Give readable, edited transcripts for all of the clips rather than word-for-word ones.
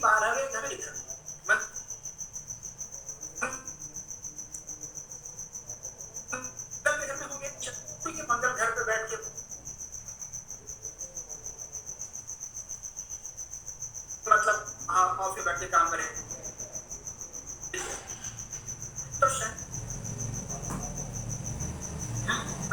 12वें घर में घर में होंगे, कोई के मंगल घर पे बैठ के मतलब ऑफिस बैठ के काम करें। तो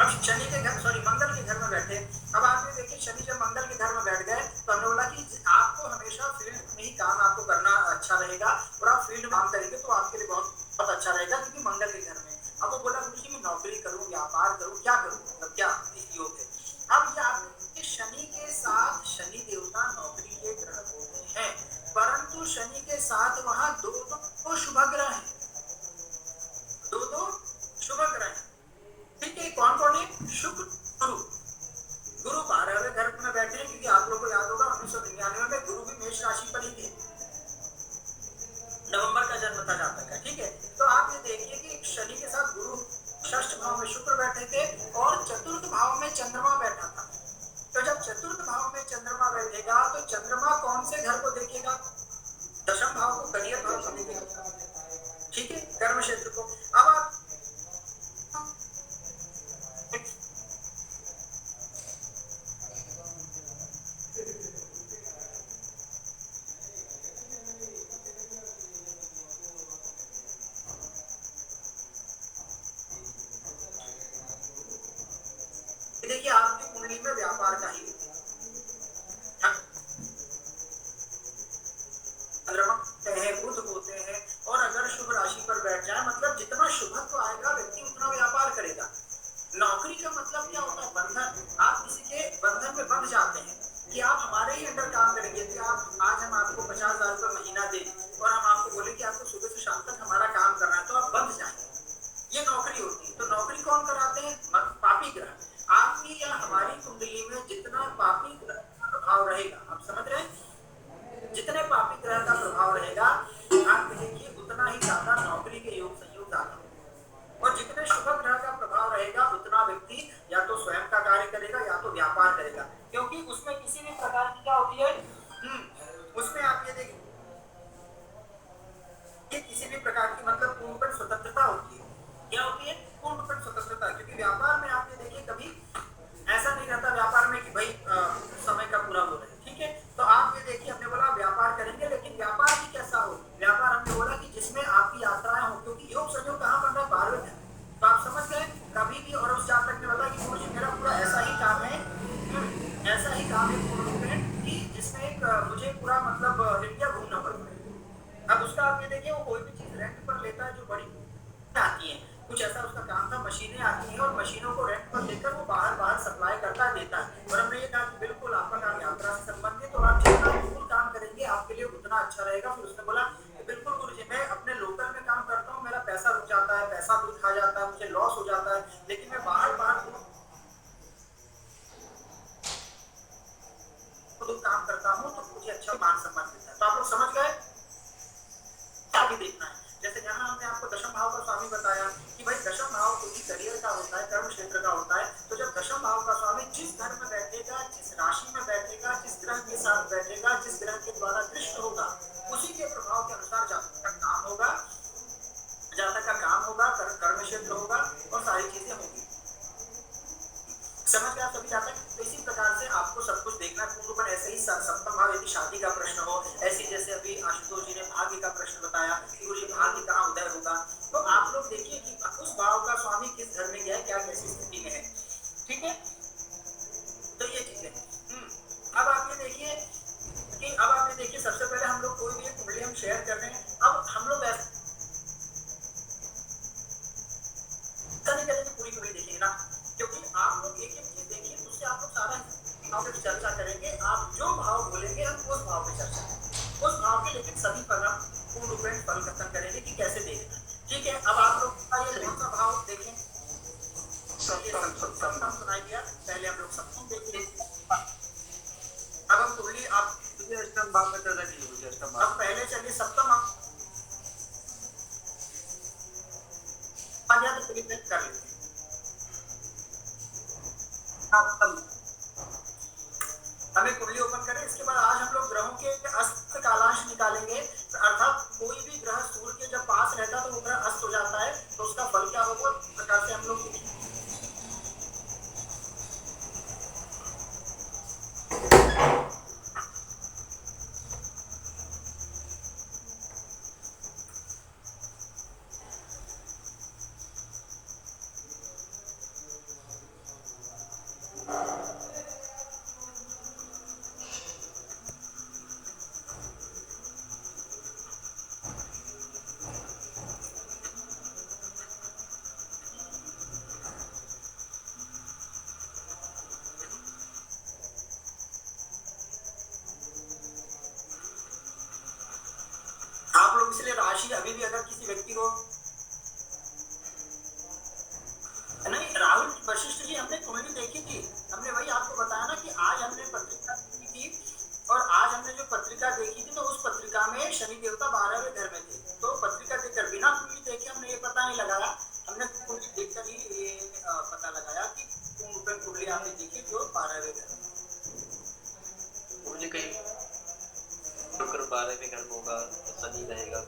अब शनि के घर सॉरी मंगल के घर में बैठे। अब आपने देखिए शनि जब मंगल के घर में बैठ गए तो हमने बोला कि आपको हमेशा फील्ड में ही काम आपको करना अच्छा रहेगा और आप फील्ड में काम करेंगे तो आपके लिए बहुत अच्छा रहेगा, क्योंकि मंगल के घर में। अब वो बोला गुरु जी मैं नौकरी करूँ, व्यापार करूँ, क्या करूँ, मतलब क्या इस योग है। अब ये आपके शनि के साथ शनि देवता नौकरी के ग्रह होते हैं, परंतु शनि के साथ वहां दो शुभ ग्रह हैं, दो शुभ ग्रह हैं। ठीक है, कौन कौन है? शुक्र गुरु। गुरु 12वें घर में बैठे हैं, क्योंकि आप लोगों को याद होगा 1999 में गुरु भी मेष राशि पर ही थे, नवंबर का जन्म था जातक का। ठीक है, तो आप ये देखिए कि शनि के साथ गुरु षष्ठ भाव में शुक्र बैठे थे और चतुर्थ भाव में चंद्रमा बैठा था। तो जब चतुर्थ भाव में चंद्रमा बैठेगा तो चंद्रमा कौन से घर को देखेगा? दशम भाव को, करियर भाव को देखेगा। ठीक है, कर्म क्षेत्र को। अब आप देखिए आपकी कुंडली में व्यापार का ही बुध होते हैं, और अगर शुभ राशि पर बैठ जाए मतलब जितना शुभत्व आएगा व्यक्ति उतना व्यापार करेगा। नौकरी का मतलब क्या होता है? बंधन। आप किसी के बंधन में बंध जाते हैं कि आप हमारे ही अंडर काम करेंगे। कि आप आज हम आपको 50,000 रुपये महीना दें और हम आपको बोले कि आपको सुबह से शाम तक हमारा काम करना है, तो आप बंध जाएंगे। ये नौकरी होती है। तो नौकरी कौन कराते हैं? पापी ग्रह। आपकी या हमारी कुंडली में जितना पापी ग्रह का प्रभाव रहेगा, आप समझ रहे हैं, जितने पापी ग्रह का प्रभाव रहेगा आप देखिए उतना ही ज्यादा नौकरी के योग संयोग ज्यादा, और जितने शुभ ग्रह का प्रभाव रहेगा उतना व्यक्ति या तो स्वयं का कार्य करेगा या तो व्यापार करेगा, क्योंकि उसमें किसी भी प्रकार की क्या होती है, उसमें आप ये देखिए किसी भी प्रकार की मतलब पूर्णपण स्वतंत्रता होती है। क्या होती है? पूर्णपण स्वतंत्रता। क्योंकि व्यापार में आप ये देखिए कभी ऐसा नहीं रहता व्यापार में कि भाई समय का पूरा हो रहा है। ठीक है, तो आप ये देखिए हमने बोला व्यापार करेंगे, लेकिन व्यापार भी कैसा हो? व्यापार हमने बोला कि जिसमें आपकी यात्राएं हो, क्योंकि योग संयोग कहाँ बन रहा है? 12वें घर। तो आप समझ गए कभी भी। और उस जातक ने बोला कि मुझे मेरा पूरा ऐसा ही काम है, ऐसा ही काम है पूर्ण रूप में कि जिसमें मुझे पूरा मतलब इंडिया घूमना पड़ता है। अब उसका आप ये देखिए वो कोई भी चीज रेंट पर लेता है जो बड़ी आती है, कुछ ऐसा उसका काम था, मशीनें आती हैं और मशीनों को रेंट पर लेकर वो बाहर सप्लाई करता है, देता है। और हमने ये कहा कि बिल्कुल आपका काम यात्रा से संबंधित और आप जितना बिल्कुल काम करेंगे आपके लिए उतना अच्छा रहेगा। फिर उसने बोला कि बिल्कुल गुरुजी मैं अपने लोकल में काम करता हूँ, मेरा पैसा रुक जाता है, पैसा भी खा जाता है, मुझे लॉस हो जाता है, लेकिन मैं बाहर काम करता हूँ तो मुझे अच्छा मान सम्मान मिलता है। तो आप लोग समझ गए, आगे देखना है। जैसे यहाँ हमने आपको दशम भाव का स्वामी बताया कि भाई दशम भाव क्योंकि करियर का होता है, कर्म क्षेत्र का होता है। तो जब दशम भाव का स्वामी जिस घर में बैठेगा, जिस राशि में बैठेगा, जिस ग्रह के साथ बैठेगा, जिस ग्रह के द्वारा दृष्ट होगा, उसी के प्रभाव के अनुसार जातक का काम होगा, कर्म क्षेत्र होगा और सारी चीजें होंगी। समझ गए आप सभी जातक? तो इसी प्रकार से आपको सब कुछ देखना पूर्ण पर ऐसे ही सप्तम भाव यदि शादी का प्रश्न हो, ऐसे जैसे अभी आशुतोष जी ने भाग्य का प्रश्न बताया कि मुझे भाग्य कहाँ उदय होगा, तो आप लोग देखिए कि उस भाव का स्वामी किस घर में गया है, क्या कैसी स्थिति में है। ठीक है, तो ये चीज है। अब आप ये देखिए सबसे पहले हम लोग कोई भी कुंडली हम शेयर कर रहे हैं। अब हम लोग ऐसा नहीं करेंगे पूरी कुंडली देखेंगे ना, क्योंकि आप लोग एक एक चीज देखिए, उससे आप लोग सारा भाव पे चर्चा करेंगे। आप जो भाव बोलेंगे हम उस भाव पे चर्चा करेंगे, उस भाव के लेकिन सभी फल हम पूर्ण रूप में फल कथन करेंगे कि कैसे देखना। ठीक है, अब आप लोग ये कौन सा भाव देखें? सप्तम सुनाई दिया, पहले हम लोग सप्तम देखेंगे। अब हम कुंडली आप अष्टम भाव में चर्चा कीजिए। अब पहले चलिए सप्तम आप कर लेते हैं। हमें कुंडली चलिए ओपन करें। इसके बाद आज हम लोग ग्रहों के अस्त कालांश निकालेंगे, अर्थात कोई भी ग्रह सूर्य के जब पास रहता है तो वो ग्रह अस्त हो जाता है, तो उसका फल क्या होगा, इस प्रकार से हम लोग आप लोग इसलिए राशि अभी भी अगर किसी व्यक्ति को नहीं, राहुल वशिष्ठ जी हमने कुंडली देखी थी, हमने वही आपको बताया ना कि आज हमने पत्रिका देखी थी, और आज हमने जो पत्रिका देखी थी तो उस पत्रिका में शनि देवता 12वें घर में थे। तो पत्रिका देखकर बिना कुंडली देखे हमने ये पता नहीं लगाया, हमने कुंडली देखकर ही ये पता लगाया कि कुंडली आपने देखी जो 12वें घर में। मुझे कहीं शुक्र 12वें घर में होगा, शनि रहेगा,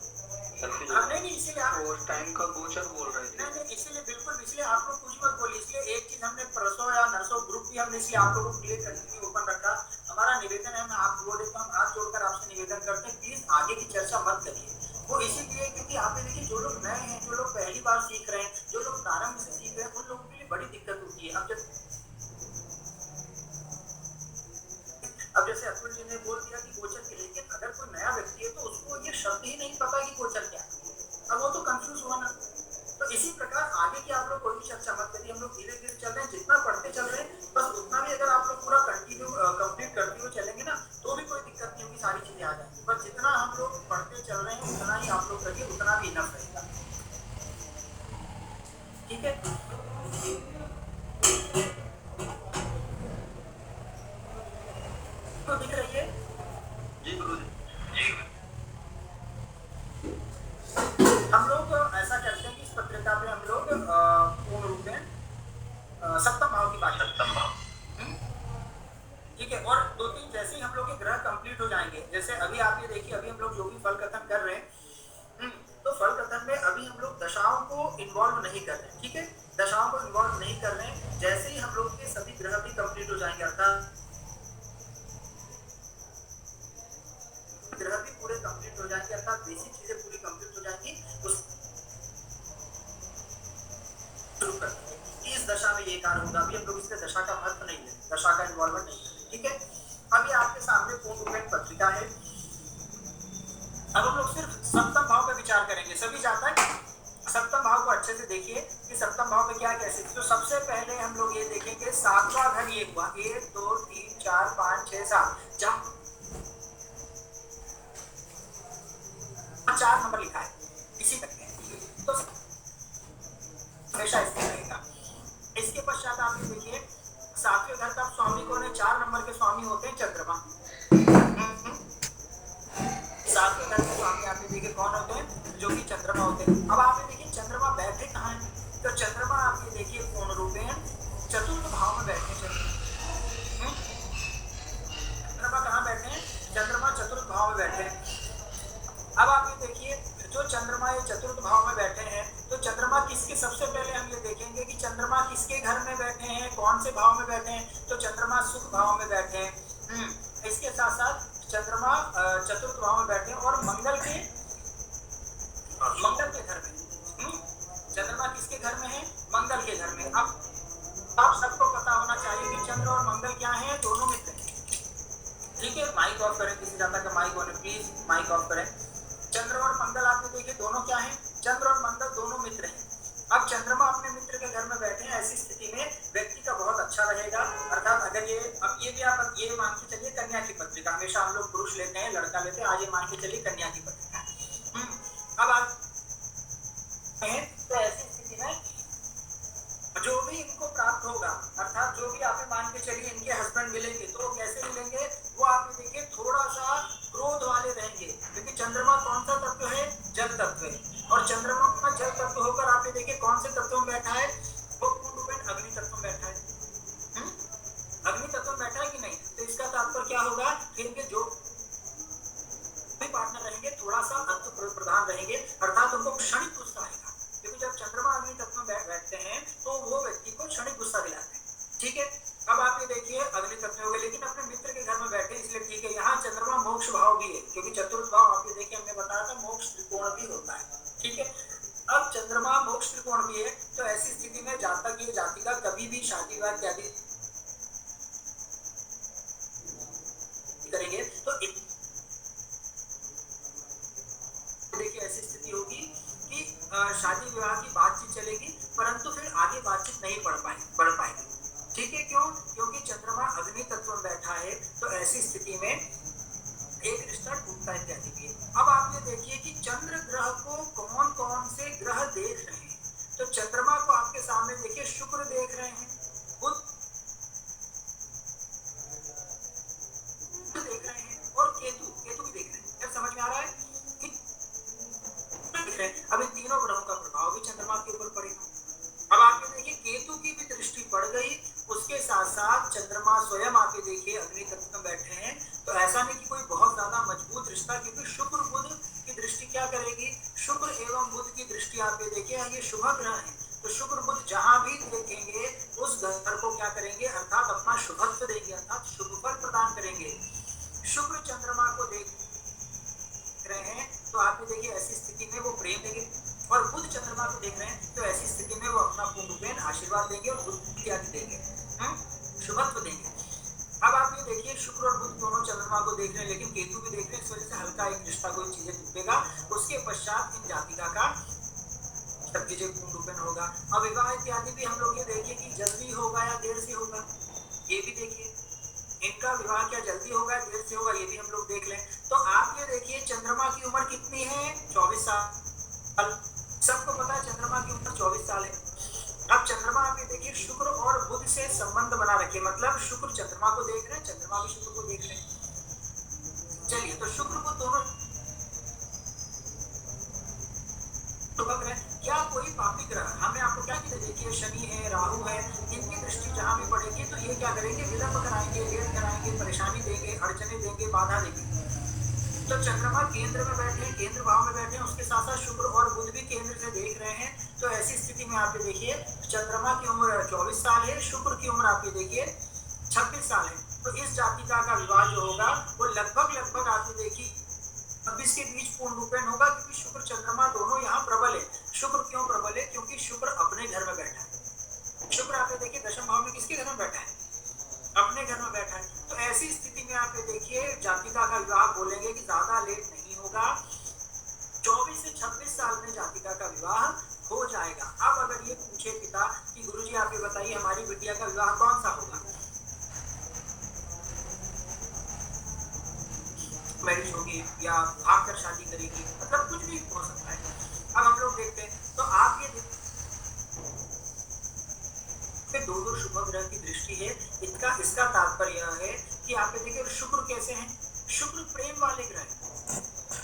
नहीं इसीलिए आप वो टाइम का गोचर बोल रहे थे। नहीं इसीलिए बिल्कुल, इसलिए आप लोग कुछ मत बोलिए। इसलिए एक चीज हमने परसों या नरसों ग्रुप भी हमने इसलिए आप लोगों को क्लियर करने के लिए ओपन रखा। हमारा निवेदन है, मैं आप बोले तो हम हाथ जोड़कर आपसे निवेदन करते हैं, प्लीज आगे की चर्चा मत करिए। वो इसीलिए क्योंकि आप देखिए जो लोग नए हैं, जो लोग पहली बार सीख रहे हैं, जो लोग प्रारंभ से सीख रहे हैं, उन लोगों के लिए बड़ी दिक्कत होती है। अब जैसे अतुल जी ने बोल दिया कि गोचर के, लेकिन अगर कोई नया व्यक्ति है तो उसको ये शब्द ही नहीं पता कि गोचर क्या है, अब वो तो कंफ्यूज हुआ ना। तो इसी प्रकार आगे की आप लोग कोई भी चर्चा मत करिए, हम लोग धीरे धीरे चल रहे हैं, जितना पढ़ते चल रहे हैं बस उतना भी अगर आप लोग पूरा कंटिन्यू कंप्लीट करते हुए चलेंगे ना तो भी कोई दिक्कत नहीं होगी, सारी चीजें आ जाएंगी। बस जितना हम लोग पढ़ते चल रहे हैं उतना ही आप लोग करिए, उतना भी इनफ रहेगा, ठीक है। तो दिख रही है जी गुरु जी। हम लोग ऐसा करते हैं कि इस पत्रिका पे हम लोग पूर्ण रूप में सप्तम भाव की बात करते हैं, ठीक है। और दो तीन जैसे ही हम लोग के ग्रह कंप्लीट हो जाएंगे, जैसे अभी आप ये देखिए अभी हम लोग जो भी फल कथन कर रहे हैं, तो फल कथन में अभी हम लोग दशाओं को इन्वॉल्व नहीं कर रहे हैं, ठीक है, दशाओं को इन्वॉल्व नहीं कर रहे हैं। जैसे ही हम लोग के सभी ग्रह भी कंप्लीट हो जाएंगे, अर्थात ग्रह भी पूरे कंप्लीट हो जाएंगे, अर्थात बेसिक चीजें पूरी कंप्लीट हो जाएंगी, उस शुरू करते हैं कि इस दशा में ये कार्य होगा। अभी हम लोग इसके दशा का महत्व नहीं लेंगे, दशा का इन्वॉल्वमेंट नहीं करेंगे, ठीक है। अभी आपके सामने पूर्ण रूप पत्रिका है, अब हम लोग सिर्फ सप्तम भाव पे विचार करेंगे। सभी जाता है सप्तम भाव को अच्छे से देखिए कि सप्तम भाव में क्या कैसे। तो सबसे पहले हम लोग ये देखेंगे सातवां घर ये हुआ, 1 2 3 4 5 6 7, जहां 4 नंबर लिखा है इसी करके, तो हमेशा इसमें रहेगा। इसके पश्चात आप ये देखिए सातवें घर का स्वामी कौन है, 4 नंबर के स्वामी होते हैं चंद्रमा। सातवें घर के स्वामी आप ये देखिए कौन होते हैं, जो कि चंद्रमा होते हैं। अब आप ये देखिए चंद्रमा बैठे कहाँ है, तो चंद्रमा आप ये देखिए पूर्ण रूप में चतुर्थ भाव में बैठे हैं। चंद्रमा कहाँ बैठे हैं, चंद्रमा चतुर्थ भाव में बैठे हैं। अब आप ये देखिए जो चंद्रमा ये चतुर्थ भाव में बैठे हैं, तो चंद्रमा किसके, सबसे पहले हम ये देखेंगे कि चंद्रमा किसके घर में बैठे हैं, कौन से भाव में बैठे हैं, तो चंद्रमा सुख भाव में बैठे हैं। इसके साथ साथ चंद्रमा चतुर्थ भाव में बैठे हैं और मंगल के घर में। चंद्रमा किसके घर में है, मंगल के घर में। अब आप सबको पता होना चाहिए कि चंद्र और मंगल क्या है, दोनों मित्र हैं, ठीक है। माइक ऑफ करें, किसी ज्यादा का माइक ऑन है, प्लीज माइक ऑफ करें। चंद्र और मंगल आप देखिए दोनों क्या हैं, चंद्र और मंगल दोनों मित्र हैं। अब चंद्रमा अपने मित्र के घर में बैठे हैं, ऐसी स्थिति में व्यक्ति का बहुत अच्छा रहेगा। अर्थात अगर ये, अब ये भी आप ये मान के चलिए कन्या की पत्रिका, हमेशा हम लोग पुरुष लेते हैं लड़का लेते हैं, आज ये मान के चलिए कन्या की पत्रिका। अब आप तो ऐसी स्थिति में जो भी इनको प्राप्त होगा, अर्थात जो भी आप मान के चलिए इनके हस्बैंड मिलेंगे, तो कैसे मिलेंगे, वो आप देखिए थोड़ा सा क्रोध वाले रहेंगे, क्योंकि चंद्रमा कौन सा तत्व है, जल तत्व है। और चंद्रमा का जल तत्व होकर आप देखिए कौन से तत्व में बैठा है, वो पूर्ण रूप अग्नि तत्व में बैठा है। अग्नि तत्व में बैठा है कि नहीं, तो इसका तात्पर्य क्या होगा कि इनके जो पार्टनर रहेंगे थोड़ा सा अत्व प्रधान रहेंगे, अर्थात उनको क्षणिक गुस्सा आएगा, क्योंकि जब चंद्रमा अग्नि तत्व में बैठते हैं तो वो व्यक्ति को क्षणिक गुस्सा दिलाते हैं। ठीक है, अब आप ये देखिए अग्नि तत्व हो गए, लेकिन अपने मित्र के घर में बैठे इसलिए ठीक है। यहाँ चंद्रमा मोक्ष भाव भी है, क्योंकि चतुर्थ भाव आप ये देखिए हमने बताया था मोक्ष त्रिकोण भी होता है। ठीक है, अब चंद्रमा मोक्ष त्रिकोण भी है, तो ऐसी स्थिति में जातक या जातिका कभी भी शादी विवाह इत्यादि करेंगे तो देखिए ऐसी स्थिति होगी कि शादी विवाह की बातचीत चलेगी, परंतु फिर आगे बातचीत नहीं बढ़ पाएगी। ठीक है, क्यों? क्योंकि चंद्रमा अग्नि तत्व में बैठा है, तो ऐसी स्थिति में एक रिश्ता टूटता इत्यादि भी है। अब आप ये देखिए कि चंद्र ग्रह को कौन कौन से ग्रह देख रहे हैं, तो चंद्रमा को आपके सामने देखिए शुक्र देख रहे हैं, बुध देख रहे हैं और केतु भी देख रहे हैं। क्या समझ में आ रहा है कि देख रहे हैं? अब इन तीनों ग्रहों का प्रभाव भी चंद्रमा के ऊपर पड़ेगा। अब आप ये देखिए केतु की भी दृष्टि पड़ गई, उसके साथ साथ चंद्रमा स्वयं आप ये देखिए अग्नि तत्व में बैठे हैं, तो ऐसा नहीं कि कोई बहुत ज्यादा मजबूत रिश्ता, क्योंकि शुक्र बुध की दृष्टि क्या करेगी, शुक्र एवं बुध की दृष्टि आप ये देखिए ये शुभ ग्रह है, तो शुक्र बुध जहां भी देखेंगे उस घर को क्या करेंगे, अर्थात अपना शुभत्व देंगे, अर्थात शुभ फल प्रदान करेंगे। शुक्र चंद्रमा को देख रहे हैं तो आप ये देखिए ऐसी स्थिति में वो प्रेम देंगे, और बुध चंद्रमा को देख रहे हैं तो ऐसी स्थिति में वो अपना पूर्ण आशीर्वाद देंगे और बुद्ध इत्यादि देंगे, शुभत्व देंगे। अब आप ये देखिए शुक्र और बुध दोनों चंद्रमा को देख रहे हैं, लेकिन केतु भी देख रहे हैं, इस वजह से हल्का एक रिश्ता कोई चीजें टूटेगा। उसके पश्चात इन जातिका का सब चीजें पूर्ण होगा। अब विवाह इत्यादि भी हम लोग ये देखिए कि जल्दी होगा या देर से होगा, ये भी देखिए इनका विवाह क्या जल्दी होगा या देर से होगा, ये भी हम लोग देख लें। तो आप ये देखिए चंद्रमा की उम्र कितनी है, 24 साल। सबको पता है चंद्रमा की उम्र 24 साल है। अब चंद्रमा आप ये देखिए शुक्र और बुध से संबंध बना रखे, मतलब शुक्र चंद्रमा को देख रहे हैं, चंद्रमा भी शुक्र को देख रहे हैं। चलिए, तो शुक्र बुध दोनों क्या कोई पापी ग्रह, हमें आपको क्या देखिए शनि है, राहु है, इनकी दृष्टि जहां भी पड़ेगी तो ये क्या करेंगे, विलंब कराएंगे, लेट कराएंगे, परेशानी देंगे, अड़चने देंगे, बाधा देंगे। तो चंद्रमा केंद्र में बैठे, केंद्र भाव में बैठे, उसके साथ साथ शुक्र और बुध भी केंद्र से देख रहे हैं, तो ऐसी स्थिति में आप ये देखिए चंद्रमा की उम्र 24 साल है, शुक्र की उम्र आप ये देखिए 26 साल है। तो इस जातिका का विवाह जो होगा वो लगभग आप ये देखिए 26 के बीच पूर्ण रूपेण होगा, क्योंकि शुक्र चंद्रमा दोनों यहाँ प्रबल है। शुक्र क्यों प्रबल है, क्योंकि शुक्र अपने घर में बैठा है। शुक्र आप ये देखिए दशम भाव में किसके घर में बैठा है, अपने घर में बैठा है। तो ऐसी स्थिति में आप ये देखिए जातिका का विवाह बोलेंगे कि ज्यादा लेट नहीं होगा, 24 से 26 साल में जातिका का विवाह हो जाएगा। अब अगर ये पूछे पिता कि गुरुजी आप ये बताइए हमारी बिटिया का विवाह कौन सा होगा, मैरिज होगी या भाग कर शादी करेगी, मतलब कुछ भी हो सकता है। अब हम लोग देखते हैं, तो आप ये दो शुभ ग्रह की दृष्टि है, इसका तात्पर्य यह है कि आप देखिए शुक्र कैसे हैं, शुक्र प्रेम वाले ग्रह,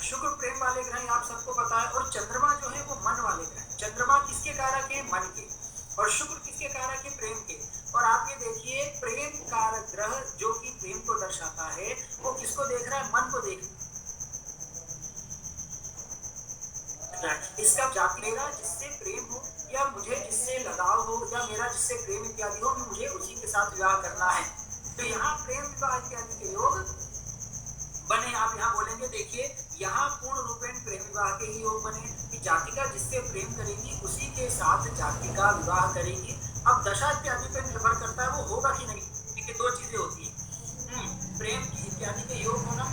शुक्र प्रेम वाले ग्रह आप सबको पता है, और चंद्रमा जो है वो मन वाले ग्रह। चंद्रमा किसके कारक है, मन के, और शुक्र किसके कारक है, प्रेम के। और आप ये देखिए प्रेम कारक ग्रह जो कि प्रेम को दर्शाता है वो किसको देख रहा है, मन को देख रहा है। इसका जाति मेरा जिससे प्रेम हो या मुझे जिससे लगाव हो या मेरा जिससे प्रेम इत्यादि हो, मुझे उसी के साथ विवाह करना है। तो यहाँ प्रेम विवाह इत्यादि के योग बने। आप यहाँ बोलेंगे देखिए यहाँ पूर्ण रूपेण प्रेम विवाह के ही योग बने कि जातिका जिससे प्रेम करेगी उसी के साथ जातिका विवाह करेगी। अब दशा इत्यादि पे निर्भर करता है वो होगा कि नहीं, क्योंकि दो चीजें होती है, प्रेम इत्यादि के योग होना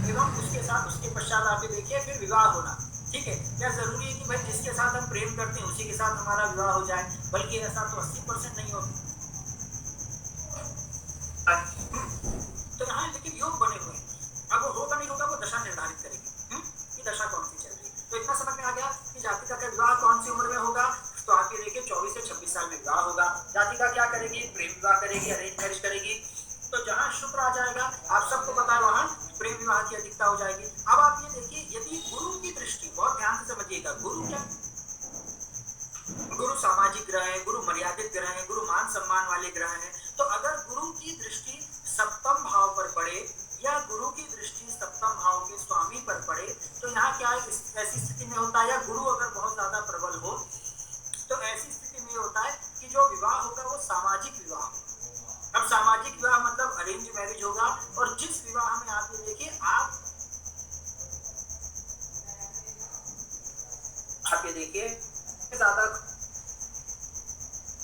एवं उसके साथ उसके पश्चात आप देखिए फिर विवाह होना। ठीक है, क्या जरूरी है कि भाई जिसके साथ हम प्रेम करते हैं उसी के साथ हमारा विवाह हो जाए, बल्कि ऐसा तो 80% नहीं होता। तो यहाँ लेकिन योग बने हुए हैं, अब वो होगा नहीं होगा वो दशा निर्धारित करेगी कि दशा कौन सी चल रही है। तो इतना समझ में आ गया कि जातिका का विवाह कौन सी उम्र में होगा। तो आप ये देखिए 24 से 26 साल में विवाह होगा। जातिका क्या करेगी, प्रेम विवाह करेगी, अरेंज मैरिज करेगी। तो जहाँ शुक्र आ जाएगा आप सबको पता है वहाँ प्रेम विवाह की अधिकता हो जाएगी। अब आप ये देखिए यदि गुरु की दृष्टि, बहुत ध्यान से समझिएगा, गुरु क्या, गुरु सामाजिक ग्रह है, गुरु मर्यादित ग्रह है, गुरु मान सम्मान वाले ग्रह हैं। तो अगर गुरु की दृष्टि सप्तम भाव पर पड़े या गुरु की दृष्टि सप्तम भाव के स्वामी पर पड़े तो यहाँ क्या है, ऐसी स्थिति में होता है, या गुरु अगर बहुत ज्यादा प्रबल हो तो ऐसी स्थिति में होता है कि जो विवाह होगा वो सामाजिक विवाह होगा। अब सामाजिक विवाह मतलब अरेंज मैरिज होगा, और जिस विवाह में आप ये देखिए आप ये देखिए ज्यादा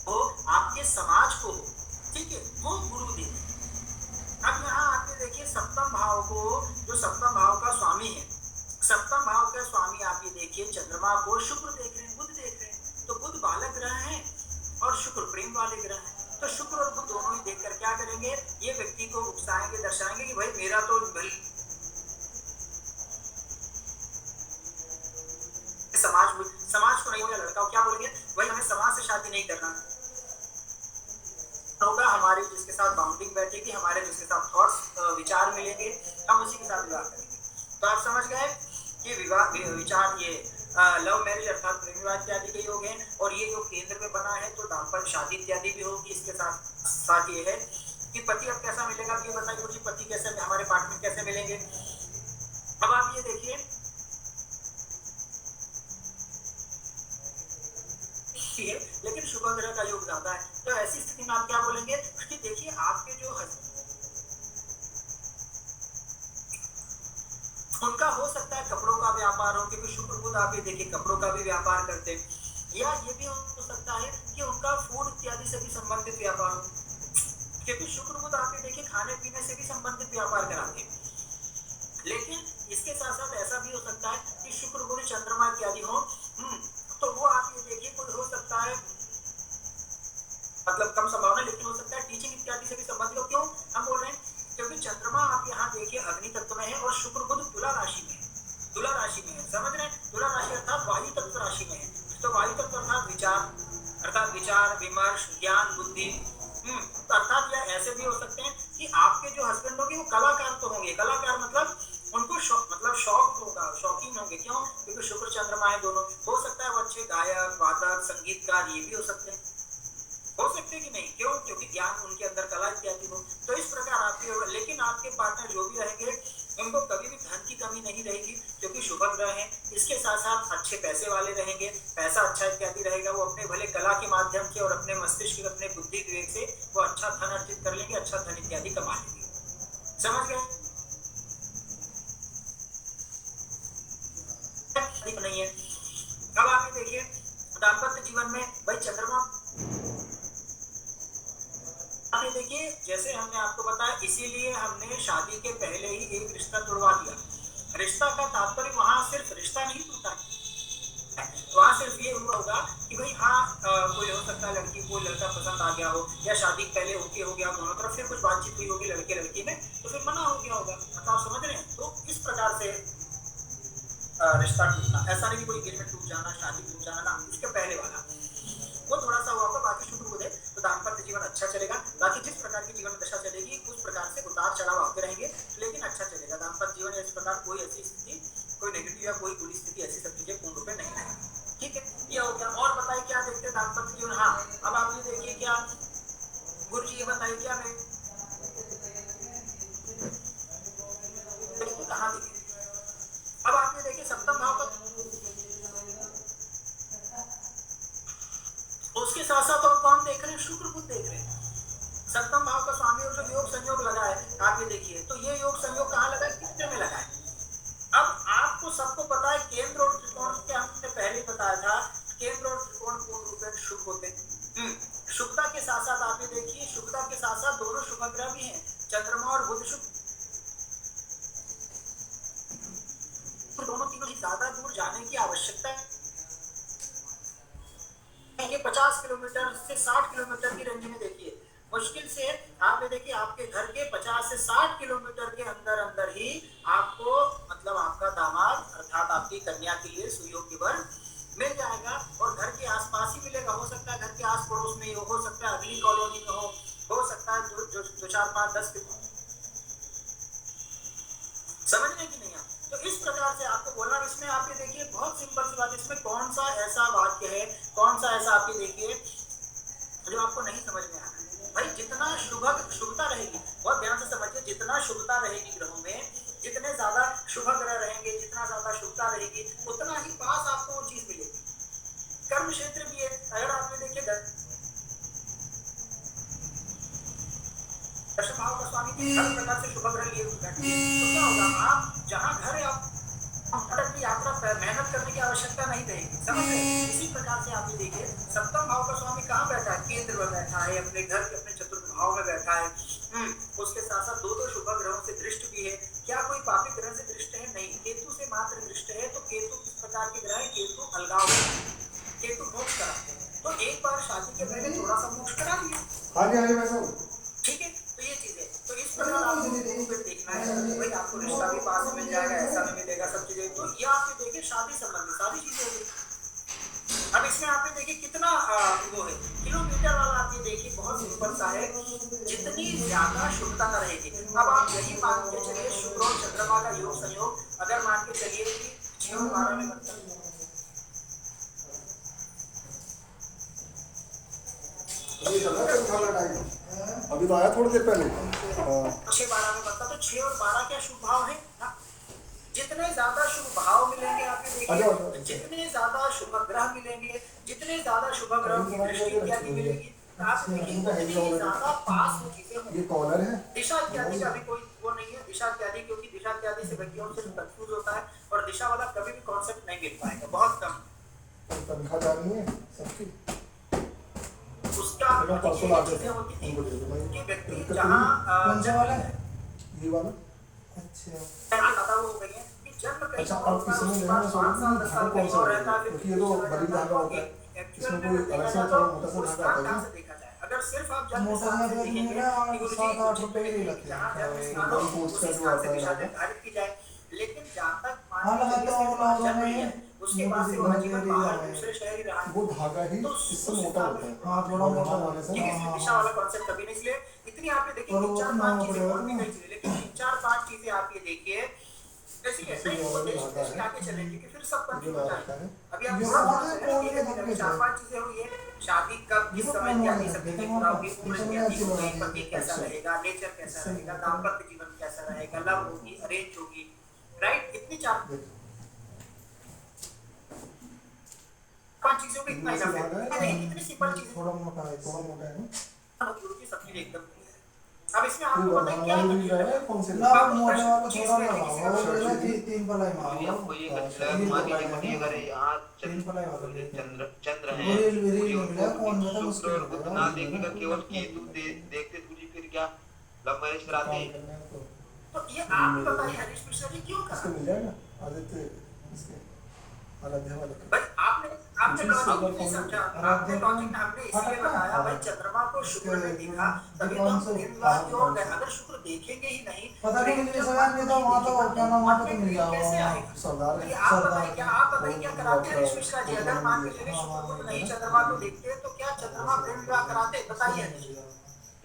हो आपके समाज को हो, ठीक है, वो गुरु देते। अब यहाँ आके देखिए सप्तम भाव को, जो सप्तम भाव का स्वामी है, सप्तम भाव के स्वामी आप ये देखिए चंद्रमा को शुक्र देख रहे हैं, बुध देख रहे हैं, तो बुध बालक ग्रह है और शुक्र प्रेम वाले ग्रह है। तो शुक्र और बुध दोनों ही देखकर क्या करेंगे, ये व्यक्ति को उकसाएंगे, दर्शाएंगे कि भाई मेरा तो समाज को नहीं होगा, लड़का क्या बोलेंगे, भाई हमें समाज से शादी नहीं करना होगा, हमारे जिसके साथ बाउंडिंग बैठेगी, हमारे जिसके साथ थॉट्स विचार मिलेंगे, हम उसी के साथ विवाह करेंगे। तो आप समझ गए कि विवाह विचार ये लव मैरिज अर्थात प्रेम विवाह इत्यादि के योग हैं, और ये जो केंद्र में बना है तो दाम्पत्य शादी इत्यादि भी होगी। इसके साथ साथ ये है कि पति अब कैसा मिलेगा, ये बताइए मुझे, पति कैसे हमारे पार्टनर कैसे मिलेंगे। अब आप ये देखिए है, लेकिन शुभ ग्रह का योग ज्यादा है, तो ऐसी स्थिति में आप क्या बोलेंगे कि देखिए आपके जो उनका हो सकता है कपड़ों का व्यापार हो, क्योंकि शुक्र बुध आप ये देखिए कपड़ों का भी व्यापार करते हैं, या ये भी हो सकता है कि उनका फूड इत्यादि से भी संबंधित व्यापार हो, क्योंकि शुक्र बुध आप ये देखिए खाने पीने से भी संबंधित व्यापार कराते हैं। लेकिन इसके साथ साथ ऐसा भी हो सकता है कि शुक्र बुध चंद्रमा इत्यादि हो, तो वो आप ये देखिए कोई हो सकता है, मतलब कम संभावना, लेकिन हो सकता है टीचिंग इत्यादि से भी संबंधित हो। क्यों हम बोल रहे हैं, क्योंकि चंद्रमा आप यहाँ देखिए अग्नि तत्व में है और शुक्र बुध तुला राशि में है, तुला राशि में है, समझ रहे हैं, तुला राशि अर्थात वायु तत्व राशि में है। तो वायु तत्व अर्थात विचार विमर्श ज्ञान बुद्धि, अर्थात या ऐसे भी हो सकते हैं कि आपके जो हस्बैंड होंगे वो कलाकार तो होंगे, कलाकार मतलब उनको शौक होगा, शौकीन होंगे। क्यों, क्योंकि शुक्र चंद्रमा है दोनों, हो सकता है वो अच्छे गायक वादक संगीतकार ये भी हो सकते हैं कि नहीं, क्यों, क्योंकि ज्ञान उनके अंदर कला इत्यादि हो। तो इस प्रकार आपके, लेकिन आपके पार्टनर जो भी रहेंगे उनको कभी भी धन की कमी नहीं रहेगी, क्योंकि शुभ ग्रह है। इसके साथ साथ अच्छे पैसे वाले रहेंगे, पैसा अच्छा इत्यादि रहेगा, वो अपने भले कला के माध्यम से और अपने मस्तिष्क अपने बुद्धि विवेक से वो अच्छा धन अर्जित कर लेंगे, अच्छा धन इत्यादि कमा लेंगे। समझ गए, नहीं है। अब आप ये देखिए दाम्पत्य जीवन में भाई चंद्रमा, आप ये देखिए जैसे हमने आपको बताया, इसीलिए हमने शादी के पहले ही एक रिश्ता तोड़वा दिया। रिश्ता का तात्पर्य वहां सिर्फ रिश्ता नहीं टूटा, वहां सिर्फ ये हुआ होगा कि भाई हाँ कोई हो सकता है लड़की को लड़का पसंद आ गया हो, या शादी पहले ओके हो गया दोनों तरफ, फिर कुछ बातचीत हुई होगी लड़के लड़की में, तो फिर मना हो गया होगा। आप समझ रहे हैं, तो इस प्रकार से रिश्ता टूटना, ऐसा नहीं कि कोई एंगेजमेंट टूट जाना, शादी टूट जाना ना, इसके पहले वाला वो थोड़ा सा हुआ होगा। बाकी शुक्र बुध है तो दाम्पत्य जीवन अच्छा चलेगा। बाकी जिस प्रकार की जीवन दशा चलेगी उस प्रकार से उतार चढ़ाव आते रहेंगे, लेकिन अच्छा चलेगा दाम्पत्य जीवन। इस प्रकार कोई ऐसी स्थिति, कोई नेगेटिव या कोई बुरी स्थिति, ऐसी सब चीजें पूर्ण रूप में नहीं रहेगी। ठीक है, ये हो गया। और बताइए क्या देखते हैं दाम्पत्य जीवन। हाँ, अब आप ये देखिए क्या गुरु जी ये बताइए क्या मैं कहाँ देखे। अब आप ये देखिए सप्तम भाव का, उसके साथ साथ और कौन देख रहे हैं, शुक्र बुध देख रहे हैं। सप्तम भाव का स्वामी और जो योग संयोग लगा है आप ये देखिए, तो ये योग संयोग कहाँ लगा है, कितने में लगा है। अब आपको सबको पता है केंद्र और त्रिकोण के हमने पहले बताया था, केंद्र और त्रिकोण पूर्ण रूप में शुभ होते हैं। शुभता के साथ साथ आप ये देखिए, शुभता के साथ साथ दोनों शुभ ग्रह भी हैं, चंद्रमा और बुध शुभ, दोनों तीनों ही ज्यादा दूर जाने की आवश्यकता है। ये 50 किलोमीटर से 60 किलोमीटर की रेंज में देखिए, मुश्किल से आप ये देखिए आपके घर के 50 से 60 किलोमीटर के अंदर अंदर ही आपको, मतलब आपका दामाद अर्थात आपकी कन्या के लिए सुयोग्य वर मिल जाएगा, और घर के आसपास ही मिलेगा। हो सकता है घर के आस पड़ोस में हो सकता है अगली कॉलोनी में हो सकता है जो 4 5 10 समझने की नहीं है। तो इस प्रकार से आपको बोलना, इसमें आप ये देखिए बहुत सिंपल सी बात, इसमें कौन सा ऐसा वाक्य है, कौन सा ऐसा आप ये देखिए जो आपको नहीं समझ में आ रहा है। भाई जितना शुभता रहेगी, बहुत ध्यान से समझिए, जितना शुभता रहेगी ग्रहों में, जितने ज्यादा शुभ ग्रह रहेंगे, जितना ज्यादा शुभता रहेगी, उतना ही पास आपको वो चीज मिलेगी। कर्म क्षेत्र भी है, अगर आपने देखिए दशम भाव का स्वामी हर प्रकार से शुभ ग्रह लिए हुए बैठे तो क्या होगा, आप जहाँ घर है आप अटक की यात्रा मेहनत करने की आवश्यकता नहीं रहेगी, समझ रहे हैं? इसी प्रकार से आप ये देखिए सप्तम भाव का स्वामी कहाँ बैठा है, केंद्र में बैठा है, अपने घर के अपने चतुर्थ भाव में बैठा है। उसके साथ साथ दो शुभ ग्रहों से दृष्ट भी है। क्या कोई पापी ग्रह से दृष्ट है? नहीं, केतु से मात्र दृष्ट है। तो केतु किस प्रकार के ग्रह है? केतु अलगाव, केतु मोक्ष कराते हैं। तो एक बार शादी के पहले थोड़ा सा मोक्ष करा लिया, ठीक है। तो ये चीज है, तो इस प्रकार आपको देखना है भाई, आपको रिश्ता भी पास में मिल जाएगा, ऐसा भी मिलेगा, सब चीजें। तो ये आपने देखिए शादी संबंधी सारी चीजें होगी। अब इसमें आपने देखिए कितना वो है किलोमीटर वाला, आप ये देखिए बहुत सिंपल सा है, जितनी ज्यादा शुभता रहेगी। अब आप यही मान के चलिए शुक्र और चंद्रमा का योग संयोग, अगर मान के चलिए कि 6 और 12 में बनता है, अभी तो आया थोड़ी देर पहले। 6-12 में बनता, तो 6 और 12 क्या शुभ भाव है ना? जितने ज्यादा शुभ भाव मिलेंगे आपने देखिए, जितने ज्यादा शुभ ग्रह मिलेंगे, जितने ज्यादा शुभ ग्रह की दृष्टि इत्यादि मिलेगी, आप देखिए उतनी ज्यादा पास वो चीजें होंगी। ये कॉलर है, दिशा इत्यादि का भी कोई वो नहीं है, दिशा इत्यादि, क्योंकि दिशा इत्यादि से व्यक्तियों से कंफ्यूज होता है और दिशा वाला कभी भी कॉन्सेप्ट नहीं मिल पाएगा, बहुत कम। तनख्वाह जानी है सबकी, उसका परसों ला चीजें होती थी कि व्यक्ति जहाँ कौन सा वाला है? ये वाला। अच्छा पता वो हो गई है कि जन्म कहीं अच्छा, और आप किसी में उसके बाद 5 साल 10 साल कौन कहीं सा और होता रहता है? है, फिर क्योंकि ये तो बड़ी धागा होता है, इसमें कोई अलग से थोड़ा मोटा सा धागा आता है। से देखा जाए, अगर सिर्फ आप जन्म मोटा स्थान से धागा देखेंगे मेरा कि गुरुजी 7-8 रुपए ही लगते जहाँ जन्म हैं। स्थान हो, एकदम उसी पोस्ट स्थान से का जो दिशा आता है निर्धारित की जाए। लेकिन जहाँ तक हाँ, मान लगा लीजिए तो सिर्फ आप लगा जन्म नहीं लिए, है। उसके मोटी बाद से सी वो लगा जीवन दी बाहर है। दूसरे शहर ही रहा है। वो धागा ही तो इससे मोटा होता है। हाँ, थोड़ा मोटा होने से ठीक है, इसलिए दिशा वाला कॉन्सेप्ट कभी नहीं, इसलिए इतनी आपने देखी और वो 4-5 तो चीजें और भी ना। कई चीजें, लेकिन 3-4-5 चीजें आप ये देखिए जैसे कि नहीं वो देश के आगे चलेंगे कि फिर सब कंफ्यूज हो जाएगा। अभी आप ये थोड़ा सब बहुत है, चलेंगे, कौन में धक्के 4-5 चीजें हुई है, शादी कब किस समय इत्यादि सब चीजें पूरा होगी, उम्र इत्यादि होगी, पति कैसा रहेगा, नेचर कैसा रहेगा, दाम्पत्य जीवन कैसा रहेगा, लव होगी, अरेंज होगी, राइट? इतनी 4-5 चीजों में इतना इनफ है, इतनी सिंपल चीजें थोड़ा मोटा है। सब चीज एकदम clear है। अब इसमें आपको कोई पता है क्या वाला मिल रहा है, कौन से ना मोटे वाला थोड़ा लगाओ, वो ले 3 पलाई क्योंकि मारो। आपको ये मान लीजिए कि अगर यहाँ तीन पलाई वाला ले। चंद्र है, रील सूर्य मिला कौन में था शुक्र उसके और बुध ना देखेगा, केवल केतु देखते तुझे, फिर क्या लव मैरिज कराते? तो ये आप बताइए हरीश मिश्रा जी क्यों इसको करा? मिल जाएगा आदित्य, इसके आराध्य वाले का। भाई आपने लॉजिक नहीं समझा, आपने लॉजिक हमने इसलिए बताया भाई चंद्रमा को शुक्र ने देखा तभी तो हम दिन रात की ओर गए। अगर शुक्र देखेंगे ही नहीं पता नहीं मुझे समझ नहीं था, वहाँ तो क्या नाम वहाँ तो मिल कैसे जाओ। आएगा? सरदार ये आप बताइए क्या कराते हैं हरीश मिश्रा जी? अगर मान के चलिए शुक्र को नहीं चंद्रमा को देखते तो क्या चंद्रमा प्रेम विवाह कराते? बताइए हरीश जी।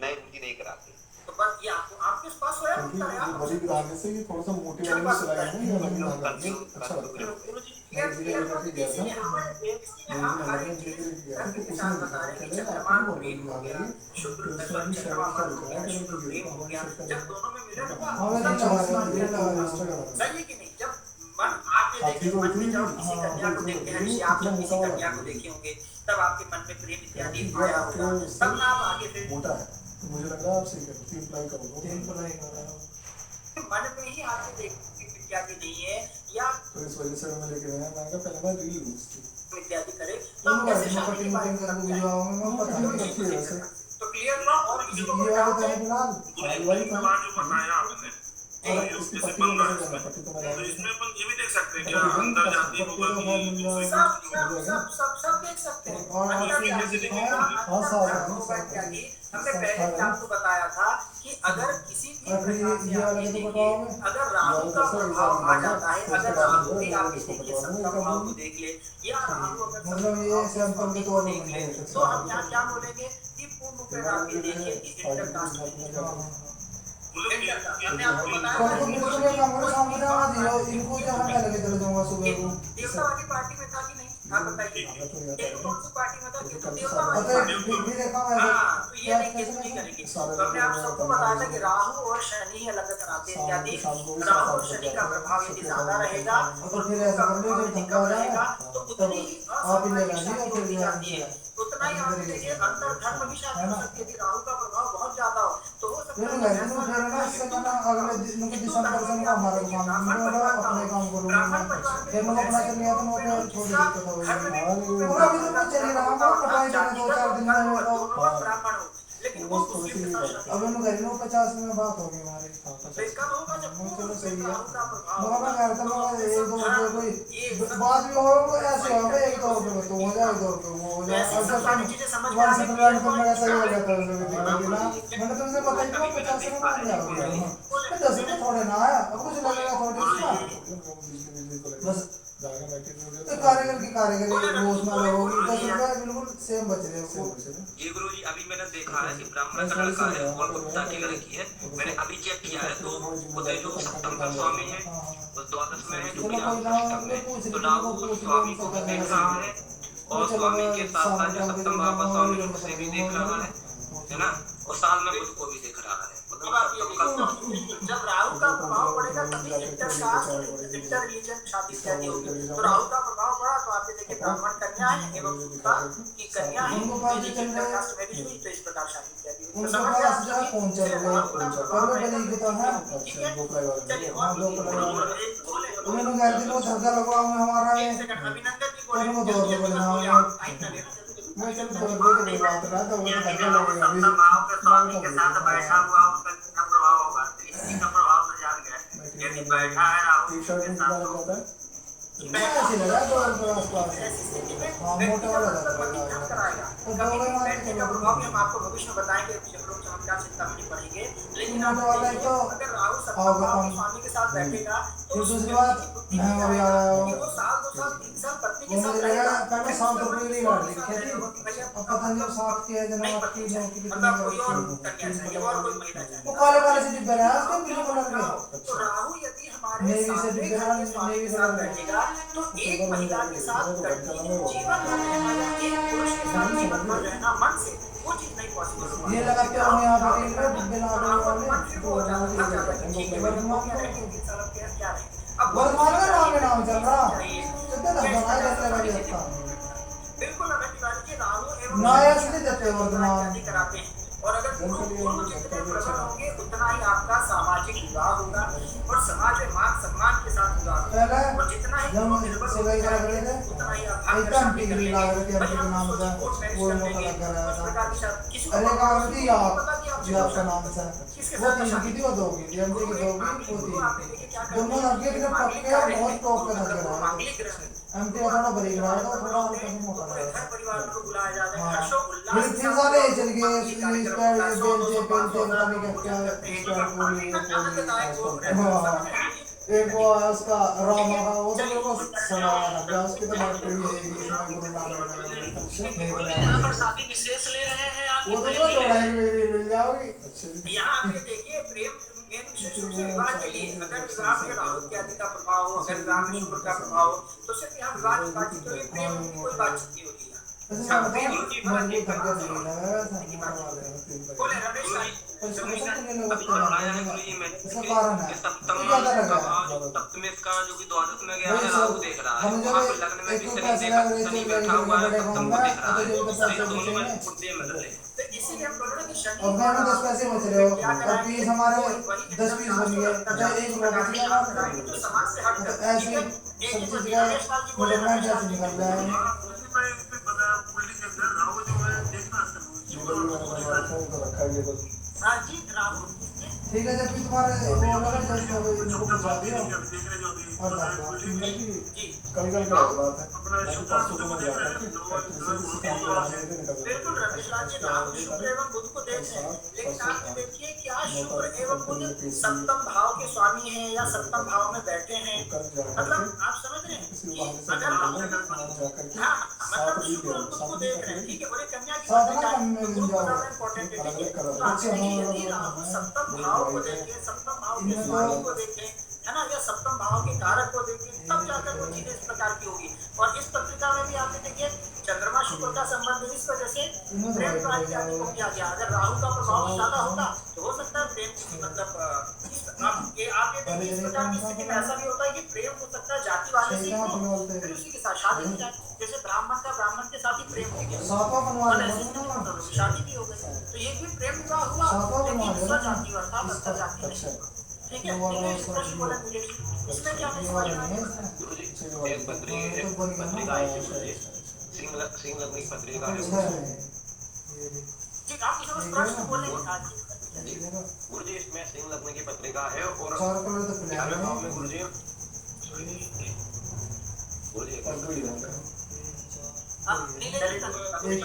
नहीं, मुझे नहीं कराते। तो बस ये आपके पास होया क्योंकि उत्तर है ये आप बड़ी धागे से ये थोड़ा सा मोटे वाले में चलाया है, ये लंबी धागा है, अच्छा लगता है। गुरुजी क्लियर करके गया था। हम हर एक चीज के साथ बता रहे हैं कि चंद्रमा प्रेम हो गया, शुक्र चंद्रमा मन हो गया, शुक्र प्रेम हो गया। जब दोनों में मिलन हुआ सही है कि नहीं? जब मन आपने देखे, मन में जब किसी कन्या को देखते हैं, ऋषि आप जब किसी कन्या को देखे होंगे तब आपके मन में प्रेम इत्यादि आया होगा, तब ना आप आगे फिर मोटा है तो मुझे लग रहा है आप सही कर 3 प्लाई करोगे। 3 पलाई कर रहा हूँ। मन में ही आपके देखने इत्यादि नहीं है या तो इस वजह से मैं लेके गया, मैंने कहा पहले मैं रील लूँ इसकी। इत्यादि करे तो तुम आप भाई कैसे मैं शादी की कटिंग बात कटिंग करके करते हैं? भिजवाऊंगा, मैं पता तो नहीं। ठीक है वैसे तो क्लियर हुआ। और इसी को ये वाला क्या तो फिलहाल वही था। जो बताया आपने और इसकी पट्टी में कैसे करना, पट्टी तो मैं तो डाल इसमें अपन ये भी देख सकते हैं कि अंदर जाति होगा कि दूसरे सब देख सकते हैं। और अंदर आप जाति ये होगा, हाँ, अंदर साफ है, जाति होगा साफ है। इत्यादि। हमने पहले भी आपको बताया था कि अगर किसी भी और फिर प्रकार से ये आप वाला ये तो देखिए, बताओगे? अगर राहु का प्रभाव आ जाता है, अगर राहु भी आप ये देखिए सप्तम भाव को देख ले या राहु अगर मतलब ये सैंपल के तौर पर देख ले तो हम यहाँ क्या बोलेंगे कि पूर्ण रूप में आप ये देखिए कि इंटरकास्ट हमने आपको बताया कल था को कि बिल्कुल एक हमारे सामने आ दियो, इनको जहाँ मैं लगे चले जाऊंगा सुबह को। देवता वाली पार्टी में था कि नहीं? आप बताइए एक कौन सी पार्टी में था कि पता देवता है भी देखा मैं हाँ, तो ये क्या नहीं कैसे नहीं कैसे करेंगे। तो हमने आप सबको बताया था कि राहु और शनि ही अलग कराते हैं। यदि राहु और शनि का प्रभाव यदि ज्यादा रहेगा तो और फिर गुरु ऐसा का कर लो प्रभाव जो यदि धक्का कम जाए रहेगा तो तब उतनी ही आप ही ले असामान्य लीजिए शादी फिर होती जाती है। उतना ही आप अपनी देखिए तरीके से अंतर धर्म की शादी हो सकती है। यदि राहु का प्रभाव बहुत ज्यादा हो तो हो सकता फिर है मैं ऐसा फिर ना लड़का इससे हिंदू मैंने अगले दिन के हिंदू दिसंबर धर्म से में मैं आप हमारा देखिए काम ब्राह्मण करूंगा परिवार का अपने हो, काम करूंगा ब्राह्मण परिवार में फिर मैं अपना ऐसे चल गया तो मैं लोग थोड़ी जिसका दिक्कत हो घर में गई भी वो अभी तो मैं चली रहा हूँ पटाई देने 2-4 दिन में मैं तो ब्राह्मण हो लेकिन वो मुस्लिम के साथ शादी अभी मैं घर में 50 में बात होगी हमारी तो कब होगा जब चलो पूर्ण सही है राहु का प्रभाव मगर मैं घर तो मैं एक दो रुपये कोई बात भी हो ऐसे होगा एक दो रुपये तो हो जाए 2 रुपये वो हो जाए ऐसी सारी चीजें समझ में तुम्हारे आ सेटलमेंट गई करने का सही हो जाता है ना मैंने तुमसे बताया कि 50 में मान लिया होगा 10 रुपये थोड़े ना आया अब कुछ लगेगा थोड़ी सा बस तो कारीगर की कारीगरी रोज ना होगी 10 रुपये बिल्कुल सेम बच रहे हो जी गुरु जी, अभी मैंने देखा है कि ब्राह्मण का लड़का है और गुप्ता की लड़की है। मैंने अभी चेक किया है तो उदय जो सप्तम का स्वामी है वो द्वादश में है, जो कि राहु अष्टम में। तो राहु स्वामी को भी देख रहा है और स्वामी के साथ साथ जो सप्तम भाव का स्वामी है उसे भी देख रहा है ना, और साल में बुध को भी देख रहा है। अब आप ये देखिए जब राहु का प्रभाव पड़ेगा तभी इंटरकास्ट इंटर रिलीजन शादी इत्यादि होगी। तो राहु का प्रभाव पड़ा तो आप ये देखिए ब्राह्मण कन्या है एवं गुप्ता की कन्या है इंटरकास्ट मैरिज हुई तो इस प्रकार शादी इत्यादि हुई। तो उनको समझ पास गया जगह पहुंच जाएगा पर मैं बड़ी की तो है ठीक है चलिए हाँ और दो बोले उन्होंने कहा कि वो धक्का लगा मैं हमारा है एक सेकंड अभिनंदन जी और वो बोले 2 रुपये बोले ना आप टाइम ना लेना मैं चल 2 रुपये की बात रहा तो वो धक्का लगेगा अभी भाव के स्वामी के साथ बैठा हुआ उसका कितना प्रभाव होगा, तो इसी का प्रभाव तो जान गए। यदि बैठा है राहु टी शर्ट में कितना लग जाता है ऐसे लगा 2 रुपये आसपास ऐसी स्थिति में हाँ व्यक्ति मोटा का वाला मतलब पति धक्का ध्यान कराएगा। तो कभी दो बार बैठने का प्रभाव भी हम आपको भविष्य में बताएंगे, हम लोग चमत्कार चिंता नहीं पढ़ेंगे। लेकिन आप मोटा वाला देखिए, तो अगर राहु सप्तम भाव के स्वामी के साथ बैठेगा तो फिर दूसरी बात मैं अभी आ रहा हूँ वो साल 2 साल 3 साल पत्नी के वो साथ मुझे रहेगा। लगा पहले 7 रुपये की गाड़ी लिखी थी भैया अब पता नहीं 7 की है नहीं जनाब पत्नी की चाहिए, जो की मतलब कोई और कन्या चाहिए और कोई महिला चाहिए। वो काले काले से डिब्बे रहा उसके पीले कलर के तो राहु यदि हमारे नेवी से सामने डिब्बे घर के स्वामी के साथ बैठेगा तो एक महिला के साथ कंटिन्यू जीवन भर रहना या एक पुरुष के साथ जीवन भर रहना मन से वो चीज नहीं पॉसिबल हो ये पाएगी। लगाते हो यहाँ पर डिब्बे डिब्बे लगा राहु का वाले मन फिर वो हो जाता है, थक जाता है, ठीक है, वर्तमान क्या रहेंगे, 3 साल अब क्या रहेंगे। अब वर्तमान में राम के नाम चल रहा चाहिए। कितने धक्का ना करने वाली था बिल्कुल अगर दिवाली के राहु एवं नया इसलिए देते वर्तमान इत्यादि कराते हैं और अगर गुरु जितने प्रबल होंगे उतना ही आपका सामाजिक विवाह होगा और समाज में मान सम्मान के साथ विवाह होगा। पहले और जितना ही जब गुरु निर्बल सिलाई होते करा करते जाएंगे, थे उतना ही आप एक भाग्य घंटे शादी की कर लगा लेंगे। रहे थे भैया के नाम उसको से कोर्ट मैरिज वो कर मोटा लेंगे, लग रहा उस प्रकार की शादी किसी को अरे पता कहा नहीं थी होता आप कि आपसे ये कौन आपका सा नाम था किसके वो साथ तीन शादी की थी वो 2 की थी हम की 2 की वो गुरु थी आप देखिए क्या करते दोनों हैं, लड़के इतने मांगलिक पक्के कार्य बहुत टॉप पे लग रहा है मांगलिक ग्रह है। एमटी का थोड़ा बरीक रहा है तो थोड़ा हल्का सा मोटा पूरे लग रहा घर है परिवार को बुलाया जाता है, हाँ हर्षो उल्लास फिर के साथ सारे चल गए मांगलिक इस कार्यक्रम पर होता है, 100, बेलचे 200, 500 पता नहीं क्या क्या करते हैं। स्टार पूरी तो आनंददायक वो रहता है, हाँ समझ रहे हैं? एक वो है उसका रामा का वो तो मेरे को सवाल है उसकी तो बात करी है इसमें गुरु नानक यहाँ पर शादी विशेष ले रहे हैं आप वो तो जो जोड़ाएंगे मेरी मिल जाओगी यहाँ आप ये देखिए प्रेम मेन विशेष रूप से विवाह के लिए अगर विवाह में राहु इत्यादि का प्रभाव हो, अगर विवाह में शुक्र का प्रभाव हो तो सिर्फ यहाँ विवाह की बातचीत के लिए प्रेम की कोई बातचीत नहीं होती है। ऐसा बताओ मजबूत धक्का नहीं लगा ऐसा मारने वाले बोले रमेश भाई पर इसको पता नहीं लगा अभी पढ़ाया है गुरु जी मैंने इसका कारण है कि सप्तम ये ज्यादा लगा सप्तम इसका जो कि द्वादश में गया भाई है सब राहु देख रहा है, हम वहाँ जब पे लग्न में एक भी को शनि पैसे देखा, लग रहे शनि थे बैठा हुआ है बड़े सप्तम गाँव को में देख रहा तो है, जो 50 तो ये पैसे दोनों में बचे पुण्य मिल रहे हैं। तो इसीलिए हम बोल रहे हैं कि शनि और गाँव में 10 पैसे बच रहे हो और 20 हमारे 10 20 बन गए अच्छा 1 रुपया बच गया हमारा जो समाज से हट तो कर ऐसे सब चीज का डेवलपमेंट जैसे निकल रहा है रखा है ये बस हाँ जी राहु ठीक है जब भी तुम्हारे वो लगा जब इनको पहुंचा दियो और कल का बात है बाकी परसों को मैं जा रहा था किसी काम को आने के निकल बिल्कुल रमेश लाल जी राहु शुक्र एवं बुध को देख रहे हैं, लेकिन आप ये देखिए क्या शुक्र एवं बुध सप्तम भाव के स्वामी हैं या सप्तम भाव में बैठे हैं, मतलब आप समझ रहे हैं किसी कि बहाने से अगर जाकर के हाँ मतलब साथ भी शुक्र और बुध को देख रहे हैं, ठीक है, बोले कन्या की साथ बात ना है, कम में तो मिल गुरु को जाओ ज्यादा इम्पोर्टेंट है, ठीक है, अलग-अलग करो। तो आप देखिए यदि राहु सप्तम भाव को देखे, सप्तम भाव के स्वामी को देखे है ना, या सप्तम भाव के कारक को देखिए, तब जाकर वो चीजें इस प्रकार की होगी। और इस पत्रिका में भी आपने देखिए चंद्रमा शुक्र का संबंध इस वजह से प्रेम का इत्यादि को किया गया। अगर राहु का प्रभाव ज्यादा होता तो हो सकता है प्रेम की मतलब आप ये देखिए इस प्रकार की स्थिति में ऐसा भी होता है कि प्रेम हो सकता है जाति वाले से ही, फिर उसी के साथ शादी हो जाए। जैसे ब्राह्मण का ब्राह्मण के साथ ही प्रेम हो गया, सातवां बनवा और लेना ऐसी स्थिति में दोनों की शादी भी हो गई। तो ये भी प्रेम विवाह हुआ, सातवां बनवा लेकिन लेना स्वजाति अर्थात अंतर जाति नहीं। ठीक है, इस प्रश्न बोला मुझे इसमें क्या नहीं समझ में आया? गुरुजी एक पत्रिका आई थी गुरुजी, सिंह लग्न की पत्रिका है। ठीक, आप इसे प्रश्न बोलेंगे आज गुरुजी इसमें सिंह लग्न की पत्रिका है और चार कलर तो प्लान ग्यारहवें भाव में है। गुरुजी नीले रंग का एक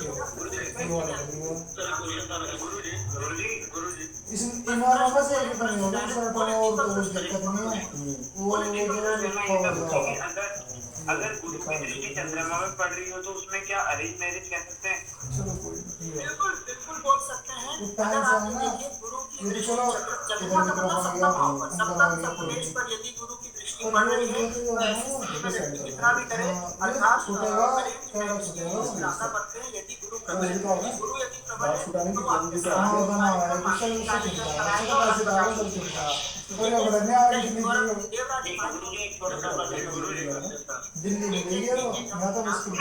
गुरुजी इस इन्होंने बस एक बनी होगी सर तो और तो कुछ दिक्कत नहीं है। वो अगर गुरु की दृष्टि चंद्रमा में पड़ रही हो तो उसमें क्या अरेंज मैरिज कह सकते हैं? चलो कोई नहीं। बिल्कुल बिल्कुल बोल सकते हैं। वो टाइम अगर से आप है ना, देखिए गुरु की ये दृष्टि चलो चंद्रमा का मतलब सप्तम भाव पर, सप्तम इधर सप्तमेश पर यदि गुरु की दृष्टि और पड़ ये रही है ये तो ऐसी स्थिति में व्यक्ति कितना भी करे अर्थात छूटेगा ज्यादा पड़ते हैं। यदि गुरु प्रबल गुरु यदि प्रबल है तो आपके हाँ बना हुआ है कुछ ऐसे चिंता है सब ऐसे दावा सब चिंता कोई बड़ने आ रही दिल्ली में गई है वो मैं तो मुश्किल में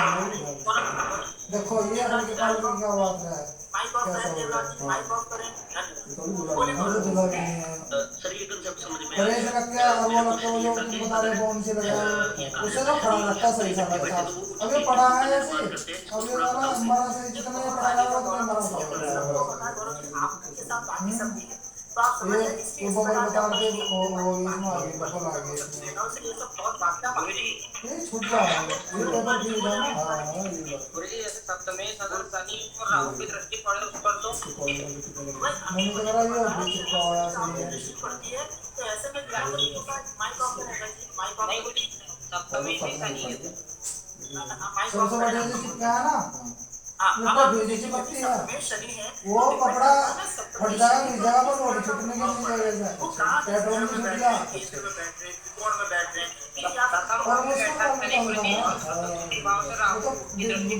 देखो ये हल्के काल की क्या बात है माइक ऑफ करें देवराज जी, माइक ऑफ करें। मुझे दुला भी नहीं है सर ये कंसेप्ट समझ में परेश रख के और वो रख के वो जो तुम बता रहे कौन से लगा उसे तो खड़ा रखा सही सा लगता अभी पढ़ा है ऐसे अभी वाला हमारा से जितना ये पढ़ा होगा तो हमारा आपके साथ बाकी सब भी है तो आप समझ ये इसलिए वो बता दे वो इसमें आगे बफल आगे ये सब बहुत बातें गुरुजी ये छूट रहा है ये पेपर भी है ना हां ये बात गुरुजी ऐसे सप्तमेश अगर शनि और राहु की दृष्टि पड़े उस पर तो मैंने तो करा ये बीच का आया सही है पड़ती है तो ऐसे में क्या होगा माइक ऑफ करेगा जी, माइक ऑफ नहीं गुरुजी सप्तमेश ही शनि है माइक सबसे ऑफ बड़ी चीज क्या है ना हाँ ऊपर भेजी की पत्ती है में शनि है वो कपड़ा फट जाएगा इस जगह पर बॉडी छूटने की नहीं जगह वो है कहाँ पेट्रोल में छूट गया केंद्र में बैठ रहे हैं, त्रिकोण में बैठ रहे हैं, ठीक है, आप और वो उसको काम करना वो तो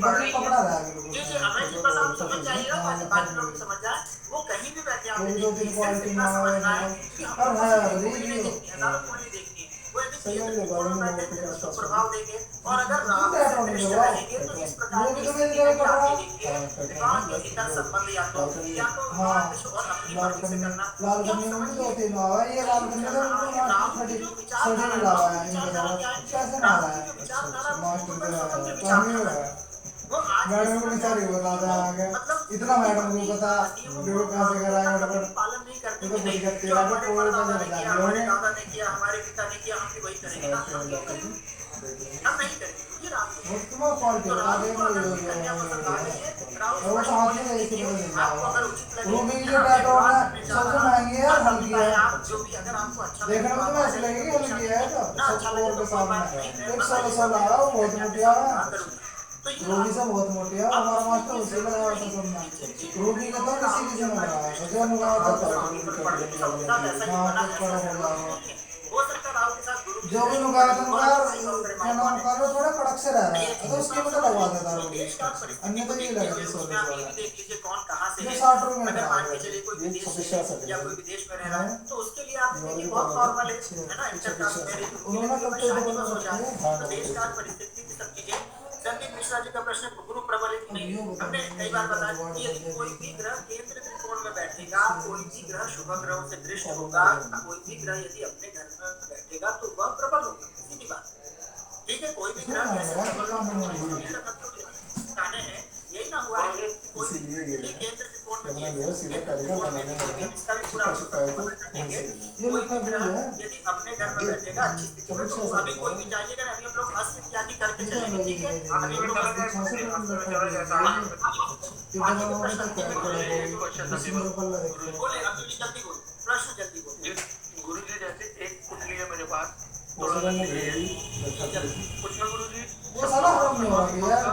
बड़ी कपड़ा रहा है जी जी हमें जी बस आप समझ जाइएगा बाकी लोग समझ जाए वो कहीं भी बैठे आप कोई दो तीन क्वालिटी इतना समझना है कि हम और है रीडियो हजारों को नहीं देखनी है वो यदि सही है, केंद्र त्रिकोण में बारे में बैठे वो तो क्या प्रभाव देंगे और अगर तो क्या राहु होने से लगा? रहेंगे तो इस प्रकार वो की भी तो स्थिति मेरे में कपड़ा आप देखेंगे विवाह के इधर संबंध या तो हाँ कुछ और अपनी लाल मर्जी से कन्या करना लाल कन्या में भी दो तीन आवा है ये लाल कन्या तो उनको मास्टर सड़ी लावा है इनके तरफ कैसे मारा है मास्टर का काम ही है मैडम को बेचारी बता दे आगे इतना मैडम को बता जो कैसे कराया मैडम पालन नहीं करते ये तो बुरी करती है आगे कोई का हमारे नहीं दादा ने किया हमारे पिता ने किया हम भी वही करेंगे ना हम क्यों करेंगे? हम नहीं करेंगे ये रात को वो तुम्हारा क्वालिटी बता दे राहु को अगर कोई कन्या पसंद आ रही है राहु वो तो हाथ में ऐसे बोल देगा आपको अगर उचित लगे वो भी जो पेट्रोल है सबसे महंगी है हल्की है आप जो भी अगर आपको अच्छा देखने में तो ऐसे लगेगी हल्की है तो सब और के सामने एक सौ आया वो बहुत मोटी आया रोगी से बहुत मोटी है हमारा मास्टर उसी लगा हुआ था सुनना रोगी का तो किसी में लगा है जो लगा था हाँ तो बड़ा हो जाएगा हो सकता है राहु के साथ गुरु जो भी नुकाया था नुकाया क्या नाम कर रहा थोड़ा कड़क से रह रहा है तो उसके मतलब लगवा देता रोगी अन्य तो ये लगा उसमें आप ये भी देख लीजिए कौन कहाँ से जो है 60 रुपए में अगर आ मान रहा के चलिए कोई है विदेश या कोई विदेश में रह रहा है तो उसके लिए आप देखिए बहुत नॉर्मल है ना इंटरकास्ट मैरिज उन्होंने कब तक शादी बोला बस हो जाए हाँ तो देश काल परिस्थिति की सब चीजें संदीप मिश्रा जी का प्रश्न गुरु प्रबल है कि नहीं हमने कई बार बताया कि यदि कोई भी ग्रह केंद्र त्रिकोण में बैठेगा कोई भी ग्रह शुभ ग्रहों से दृष्ट होगा कोई भी ग्रह यदि अपने घर में बैठेगा तो वह प्रबल होगा सीधी बात ठीक है कोई भी ग्रह कैसे प्रबल कहने हैं यही ना हुआ है कि कोई भी केंद्र त्रिकोण में इसका भी पूरा कोई भी ग्रह यदि अपने घर में बैठेगा अच्छी स्थिति में तो अभी कोई भी जाइएगा अभी हम लोग अस्त इत्यादि करके चलेंगे ठीक है अभी हम लोग बोले अभी जल्दी बोलो प्रश्न जल्दी बोलो गुरुजी जैसे एक कुंडली है मेरे पास थोड़ा सा लीजिए। कुछ ना गुरु जी, वो साला हराम नहीं हो रहा कि यार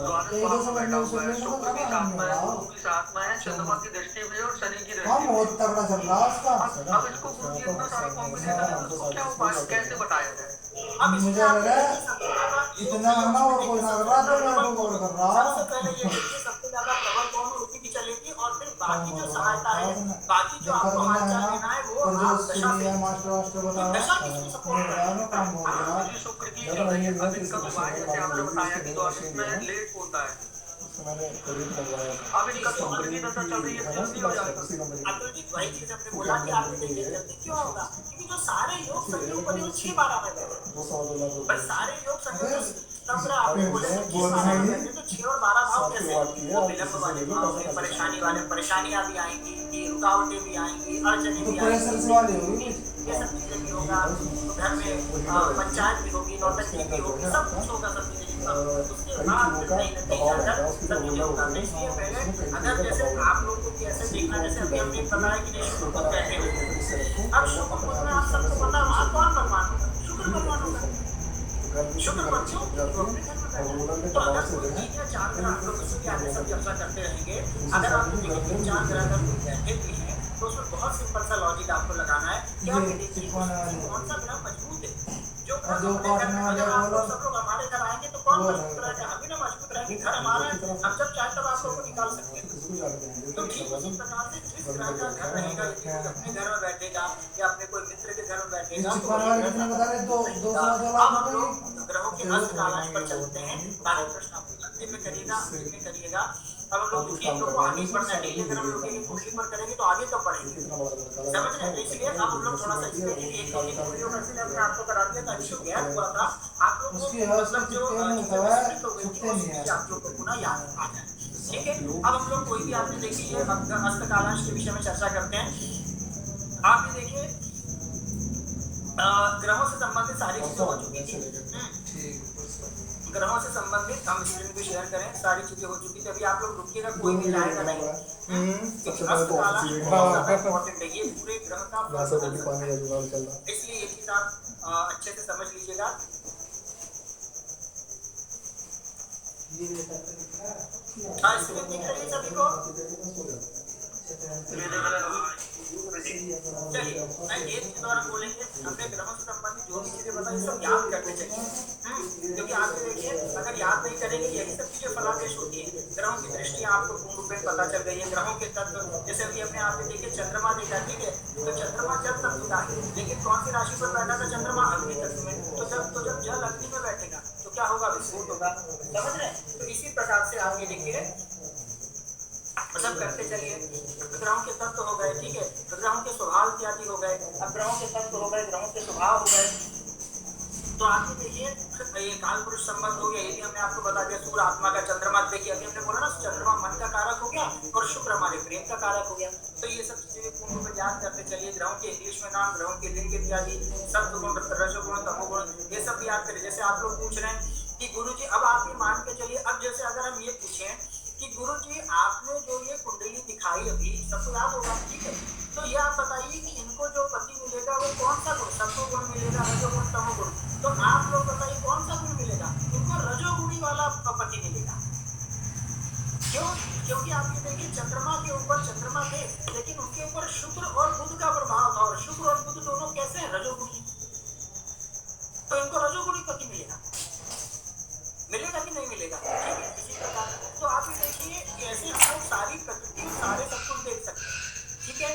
द्वादश एक भाव दो में बैठा समय हुआ है, सुनने में तो शुक्र की साला हराम सातवां नहीं है, हो गुरु की सातवां है, चंद्रमा की दृष्टि भी है और शनि की रहा। दृष्टि हम भी बहुत है। तगड़ा चल रहा है उसका। अब इसको गुरु जी इतना सारा कॉम्बिनेशन है, तो उसको क्या उपाय कैसे बताया जाए? अब इसमें मुझे आप लगा देखिए सबसे ज्यादा इतना आना और कोई ना कर रहा तो मैं तो कवर कर रहा। सबसे पहले ये देखिए सबसे ज्यादा प्रबल कौन है उसी की चलेगी और फिर बाकी जो सहायता है बाकी जो आपको हालचाल लेना है वो और जो आप दशा सुनिए से मास्टर वास्टर बता दशा किसकी सपोर्ट कर रही है काम हो गुरु गया। जी शुक्र की चल रही है, अब इनका उपाय जैसे आपने बताया कि द्वादश में लेट होता है, मैंने करीब लगवाया अब इनका शुक्र की दशा चल रही है, जल्दी हो जाएगा। अतुल जी वही चीज हमने बोला कि आपने देखिए जल्दी क्यों होगा क्योंकि जो सारे योग संयोग बने वो 6-12 में बैठे भाई सारे योग संयोग तब आपने बोले 6-12 में बैठे तो 6 और 12 भाव कैसे वो विलंब वाले भाव हैं, परेशानी वाले परेशानियां भी आएंगी, रुकावटें भी आएंगी, अड़चने तो भी प्रेशर आएंगी, से वाली होगी ये सब चीजें भी होगा। तो घर में पंचायत भी होगी, नौटंकी भी होगी, सब कुछ होगा, सब चीजें। उसके बाद कहीं न कहीं अंदर सब चीजें होगा। तो इसलिए पहले अगर जैसे आप लोगों को भी ऐसे देखना जैसे अभी हमने बताया कि नहीं शुक्र बुध बैठे हुए, अब शुक्र बुध में आप सबको पता है वहाँ कौन भगवान होगा? शुक्र भगवान होगा। शुक्र बच्चों तो अपने घर में बैठे। तो अगर कोई 3 या 4 ग्रह हम लोग इसके आगे सब चर्चा करते रहेंगे, अगर आप देखिए 3-4 ग्रह अगर कोई बैठे भी हैं तो उसमें बहुत सिंपल सा लॉजिक आपको लगाना है कि आप देखिए कौन सा ग्रह मजबूत है। जो ग्रह अपने घर में अगर आप लोग सब लोग हमारे घर आएंगे तो कौन मजबूत रहेगा? हम भी ना मजबूत रहेंगे। घर हमारा है, हम जब चाहे तब आप लोगों को निकाल सकते हैं। तो ठीक उसी प्रकार से जिस ग्रह का घर रहेगा, यदि कोई अपने घर में बैठेगा या अपने कोई मित्र के घर में बैठेगा तो बता रहे 2 अब हम लोग ग्रहों के अस्त कालांश पर चलते हैं। बाकी प्रश्न आप अंतिम में करिएगा, अंतिम में करिएगा। अब हम लोग देखिए हम लोग को आगे बढ़ना है, डेली अगर हम लोग ये कुर्सी पर करेंगे तो आगे कब बढ़ेंगे, समझ रहे हैं? इसलिए अब हम लोग थोड़ा सा इसमें एक वीडियो करके हमने आपको करा दिया था, जो गैप हुआ था आप लोग को मतलब जो आप लोग को पुनः याद आ जाए। ठीक है, अब हम लोग कोई भी आपने देखिए ये अस्त कालांश के विषय में चर्चा करते हैं। आप ये देखिए ग्रहों से संबंधित सारी चीजें हो चुकी थी। ग्रहों से संबंधित हम स्क्रीन पे शेयर करें, सारी चीजें हो चुकी थी। अभी आप लोग रुकिएगा, कोई भी जाएगा नहीं। इम्पोर्टेंट है ये पूरे ग्रह का, इसलिए ये चीज आप अच्छे से समझ लीजिएगा। हाँ स्क्रीन दिख रही है सभी को? चलिए मैं एक के द्वारा बोलेंगे, हमने ग्रहों से संबंधित जो भी चीजें बताई सब याद करने चाहिए। क्योंकि आप देखिए अगर याद नहीं करेंगे यही सब चीजें फलादेश होती है। ग्रहों की दृष्टियां आपको पूर्ण रूप में पता चल गई है। ग्रहों के तत्व जैसे अभी हमने आपने देखिए चंद्रमा देखा, ठीक है, तो चंद्रमा जल तत्व का है, लेकिन कौन सी राशि पर बैठा था चंद्रमा? अग्नि तत्व में। तो जब जल अग्नि में बैठेगा तो क्या होगा? विस्फोट होगा, समझ रहे हैं? तो इसी प्रकार से आप ये देखिए सब करते चलिए। ग्रहों के तत्व हो गए, ठीक है, तो ग्रहों के स्वभाव इत्यादि हो गए। अब ग्रहों के तत्व हो गए, ग्रहों के स्वभाव हो गए, तो आप ये देखिए ये काल पुरुष संबंध हो गया, ये भी हमने आपको बता दिया। सूर्य आत्मा का, चंद्रमा देखिए अभी हमने बोला ना चंद्रमा मन का कारक हो गया और शुक्र हमारे प्रेम का कारक हो गया। तो ये सब चीजें पूर्ण रूप में याद करते चलिए। ग्रहों के इंग्लिश में नाम, ग्रहों के लिंग इत्यादि, सत्वगुण, रजोगुण, तमोगुण, ये सब याद करिए। जैसे आप लोग पूछ रहे हैं कि गुरु जी अब आप ये मान के चलिए, अब जैसे अगर हम ये पूछें कि गुरु जी आपने जो ये कुंडली दिखाई अभी सबको याद होगा, ठीक है, तो ये आप बताइए कि इनको जो पति मिलेगा वो कौन सा गुण? सत्वगुण मिलेगा, रजोगुण, तमोगुण? तो आप लोग बताइए कौन सा गुण मिलेगा? इनको रजोगुणी वाला पति मिलेगा। क्यों? क्योंकि आप ये देखिए चंद्रमा के ऊपर चंद्रमा थे, लेकिन उनके ऊपर शुक्र और बुध का प्रभाव था, और शुक्र और बुध दोनों कैसे हैं? रजोगुणी। तो इनको रजोगुणी पति मिलेगा, मिलेगा कि नहीं मिलेगा? ठीक है, इसी प्रकार तो आप ये देखिए ऐसे हम लोग सारी प्रकृति सारे सब कुछ देख सकते हैं, ठीक है।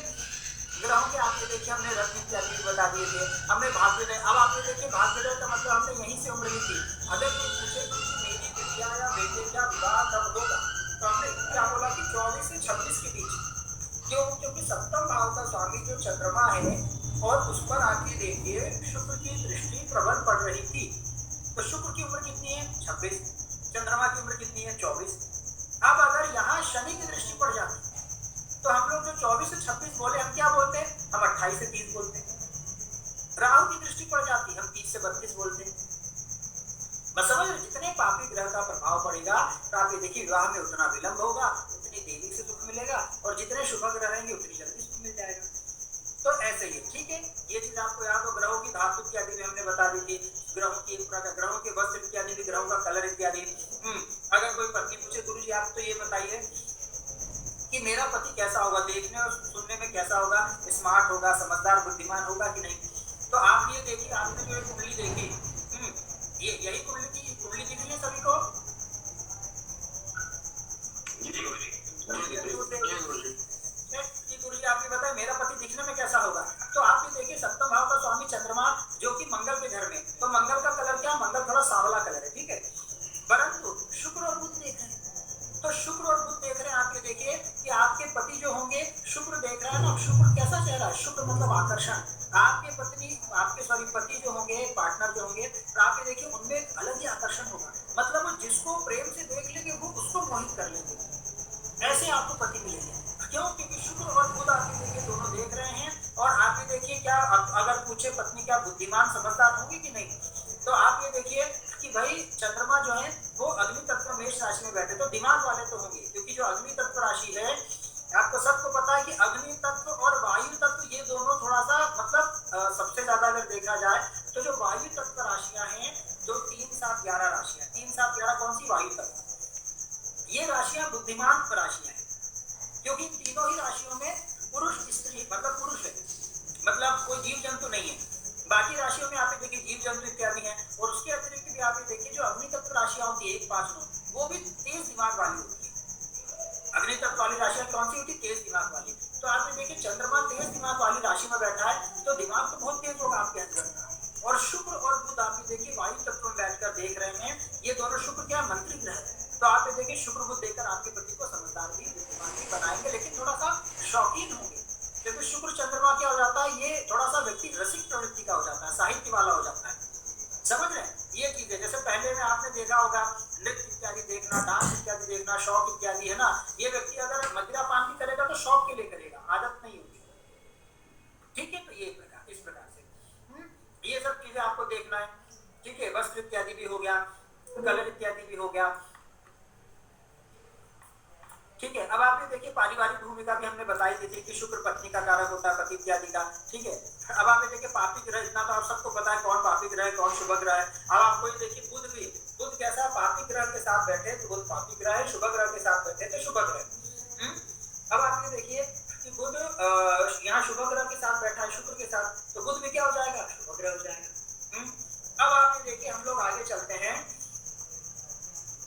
ग्रहों के आप ये देखिए हमने रत्न इत्यादि बता दिए थे, हमने भाग्योदय। अब आप ये देखिए भाग्योदय का मतलब हमने यहीं से उम्र ली थी। अगर कोई पूछे कि मेरी विद्या या बेटे का विवाह कब होगा, तो हमने क्या बोला कि 24 से 26 के बीच। क्यों? क्योंकि सप्तम भाव का स्वामी जो चंद्रमा है और उस पर आके देखिए शुक्र की दृष्टि प्रबल पड़ रही थी। तो शुक्र की उम्र कितनी है? 26। चंद्रमा की उम्र कितनी है? 24। अब अगर यहाँ शनि की दृष्टि पड़ जाती तो हम लोग जो 24 से 26 बोले हम क्या बोलते हैं? हम 28 से 30 बोलते हैं। राहु की दृष्टि पड़ जाती हम 30 से 32 बोलते हैं। बस समझ रहे, जितने पापी ग्रह का प्रभाव पड़ेगा तो आप ये देखिए विवाह में उतना विलंब होगा, उतनी देरी से सुख मिलेगा, और जितने शुभ ग्रह रहेंगे उतनी जल्दी सुख मिल जाएगा। तो ऐसे ही, ठीक है, ये चीज आपको याद हो। ग्रहों की धातु इत्यादि भी हमने बता दी थी, ग्रहों की ग्रहों के वस्त्र इत्यादि भी, ग्रहों का कलर इत्यादि। अगर कोई पत्नी पूछे गुरु जी आप तो ये बताइए कि मेरा पति कैसा होगा, देखने और सुनने में कैसा होगा, स्मार्ट होगा, समझदार, बुद्धिमान होगा कि नहीं, तो आप ये देखिए, आपने जो कुंडली देखी, ये यही कुंडली दिख रही है सभी को? गुरु जी आप ये बताए मेरा पति दिखने में कैसा होगा, तो आप ये देखिए सप्तम भाव का स्वामी चंद्रमा जो कि मंगल के घर में, तो मंगल का कलर क्या, मंगल थोड़ा सांवला कलर है, ठीक है, परंतु शुक्र और बुध देख रहे हैं, तो शुक्र और बुध देख रहे हैं। आप ये देखिए कि आपके पति जो होंगे, शुक्र देख रहा है ना, शुक्र कैसा चेहरा है, शुक्र मतलब आकर्षण। आपके पति जो होंगे, पार्टनर जो होंगे, तो आप ये देखिए उनमें एक अलग ही आकर्षण होगा, मतलब वो जिसको प्रेम से देख लेंगे वो उसको मोहित कर लेंगे, ऐसे आपको पति मिलेंगे। क्यों? क्योंकि शुक्र और बुध आप ये देखिए दोनों देख रहे हैं। और आप ये देखिए क्या, अगर पूछे पत्नी क्या बुद्धिमान समझदार होगी कि नहीं, तो आप ये देखिए कि भाई चंद्रमा जो है वो अग्नि तत्व मेष राशि में बैठे, तो दिमाग वाले तो होंगे, क्योंकि जो अग्नि तत्व राशि है, आपको सबको पता है कि अग्नि तत्व और वायु तत्व ये दोनों थोड़ा सा मतलब सबसे ज्यादा अगर देखा जाए तो जो वायु तत्व राशियां हैं, जो 3, 7, 11 राशियां, 3, 7, 11 कौन सी, वायु तत्व, ये राशियां बुद्धिमान राशियां हैं, क्योंकि तीनों ही राशियों में पुरुष स्त्री मतलब पुरुष है, मतलब कोई जीव जंतु नहीं है। बाकी राशियों में आप देखिए जीव जंतु इत्यादि हैं, और उसके अतिरिक्त भी आप देखिए जो अग्नि तत्व राशियां होती है 1, 5, 9, वो भी तेज दिमाग वाली होती है। अग्नि तत्व वाली राशियां कौन सी होती है, तेज दिमाग वाली। तो आप देखिए चंद्रमा तेज दिमाग वाली राशि में बैठा है, तो दिमाग तो बहुत तेज होगा आपके अंदर। और शुक्र और बुध आप देखिए वायु तत्व में बैठकर देख रहे हैं, ये दोनों शुक्र क्या मंत्री ग्रह है, तो आप देखिए शुक्र बुध देखकर आपके पति को समझदार भी, बुद्धिमान भी बनाएंगे, लेकिन थोड़ा सा शौकीन होंगे, क्योंकि शुक्र चंद्रमा क्या हो जाता है, ये थोड़ा सा व्यक्ति रसिक प्रवृत्ति का हो जाता है, साहित्य वाला हो जाता है, समझ रहे हैं ये चीजें। जैसे पहले में आपने देखा होगा नृत्य इत्यादि देखना, डांस इत्यादि देखना, शौक इत्यादि है ना, ये व्यक्ति अगर मदिरा पान भी करेगा तो शौक के लिए करेगा, आदत नहीं होगी, ठीक है। तो ये इस प्रकार से ये सब चीजें आपको देखना है, ठीक है। वस्त्र इत्यादि भी हो गया, कलर इत्यादि भी हो गया, ठीक है। अब आप ये देखिए पारिवारिक भूमिका भी हमने बताई थी कि शुक्र पत्नी का कारक होता है, पति इत्यादि का, ठीक है। अब आप ये देखिए पापी ग्रह, इतना तो आप सबको पता है कौन पापी ग्रह है कौन शुभ ग्रह है। अब आपको ये देखिए बुध भी, बुध कैसा पापी ग्रह के साथ बैठे तो बुध पापी ग्रह है, शुभ ग्रह के साथ बैठे तो शुभ ग्रह। अब आप ये देखिए कि बुध यहाँ शुभ ग्रह के साथ बैठा है शुक्र के साथ, तो बुध भी क्या हो जाएगा, शुभ ग्रह हो जाएगा। अब आप ये देखिए हम लोग आगे चलते हैं,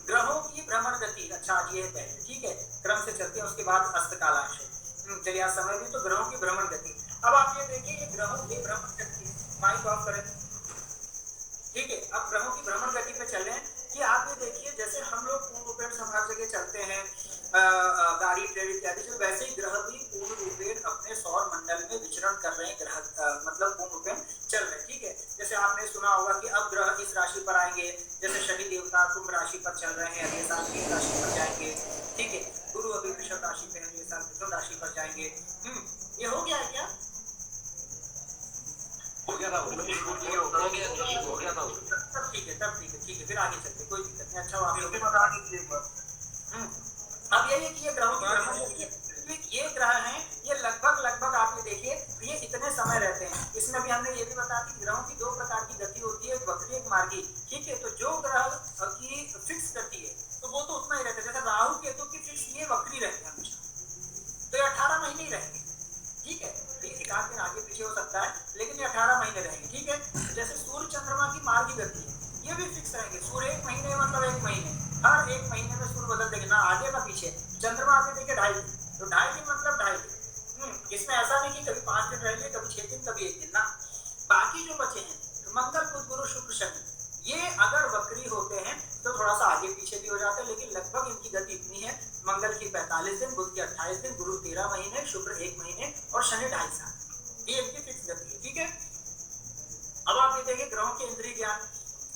ग्रहों की भ्रमण गति, अच्छा ये पहले, ठीक है, क्रम से चलते हैं, उसके बाद अस्त कालांश है, चलिए आज समय भी, तो ग्रहों की भ्रमण गति। अब आप ये देखिए ये ग्रहों की भ्रमण गति, माइक ऑफ करें, ठीक है। अब ग्रहों की भ्रमण गति पे चलें कि आप ये देखिए जैसे हम लोग पूर्ण रूपेण हर जगह चलते हैं, गाड़ी ट्रेन इत्यादि से, वैसे ही ग्रह भी पूर्ण रूपेण अपने सौर मंडल में विचरण कर रहे हैं, ग्रह मतलब पूर्ण रूपेण चल रहे हैं, ठीक है। जैसे आपने सुना होगा कि अब ग्रह इस राशि पर आएंगे, जैसे शनि देवता कुंभ राशि पर चल रहे हैं, अगले साल मीन राशि पर जाएंगे, ठीक है। गुरु अभी वृषभ राशि पे है, अगले साल मिथुन राशि पर जाएंगे। ये हो गया है क्या? हो गया था, हो गया था, तब ठीक है, तब ठीक है, ठीक है, फिर आगे चलते, कोई दिक्कत नहीं। अच्छा आप फिर बता दीजिए एक बार। अब यही कि ये ग्रहों की भ्रमण गति, ये ग्रह हैं, ये लगभग आप ये देखिए ये इतने समय रहते हैं। इसमें भी हमने ये भी बताया कि ग्रहों की 2 प्रकार की गति होती है, एक वक्री एक मार्गी, ठीक है। तो जो ग्रह की फिक्स गति है तो वो तो उतना ही रहता है, जैसे राहु केतु की फिक्स ये वक्री रहते हैं हमेशा, तो ये 18 महीने ही रहेंगे, ठीक है। एक आध दिन आगे पीछे हो सकता है, लेकिन ये 18 महीने रहेंगे, ठीक है। जैसे सूर्य चंद्रमा की मार्गी गति है, ये भी फिक्स रहेंगे, सूर्य 1 महीने मतलब 1 महीने, हर 1 महीने में सूर्य बदल देंगे, ना आगे ना पीछे। चंद्रमा आगे देखिए 2.5 दिन, तो 2.5 दिन मतलब 2.5 दिन। इसमें ऐसा नहीं कि कभी 5 दिन रह लिए, कभी 6 दिन, कभी 1 दिन ना। बाकी जो बचे हैं मंगल बुध गुरु शुक्र शनि, ये अगर वक्री होते हैं तो थोड़ा सा आगे पीछे भी हो जाते हैं, लेकिन लगभग इनकी गति इतनी है, मंगल की 45 दिन, बुध की 28 दिन, गुरु 13 महीने, शुक्र 1 महीने और शनि 2.5 साल, ये इनकी फिक्स गति है, ठीक है। अब आप ये देखिए ग्रहों के इंद्रिय ज्ञान,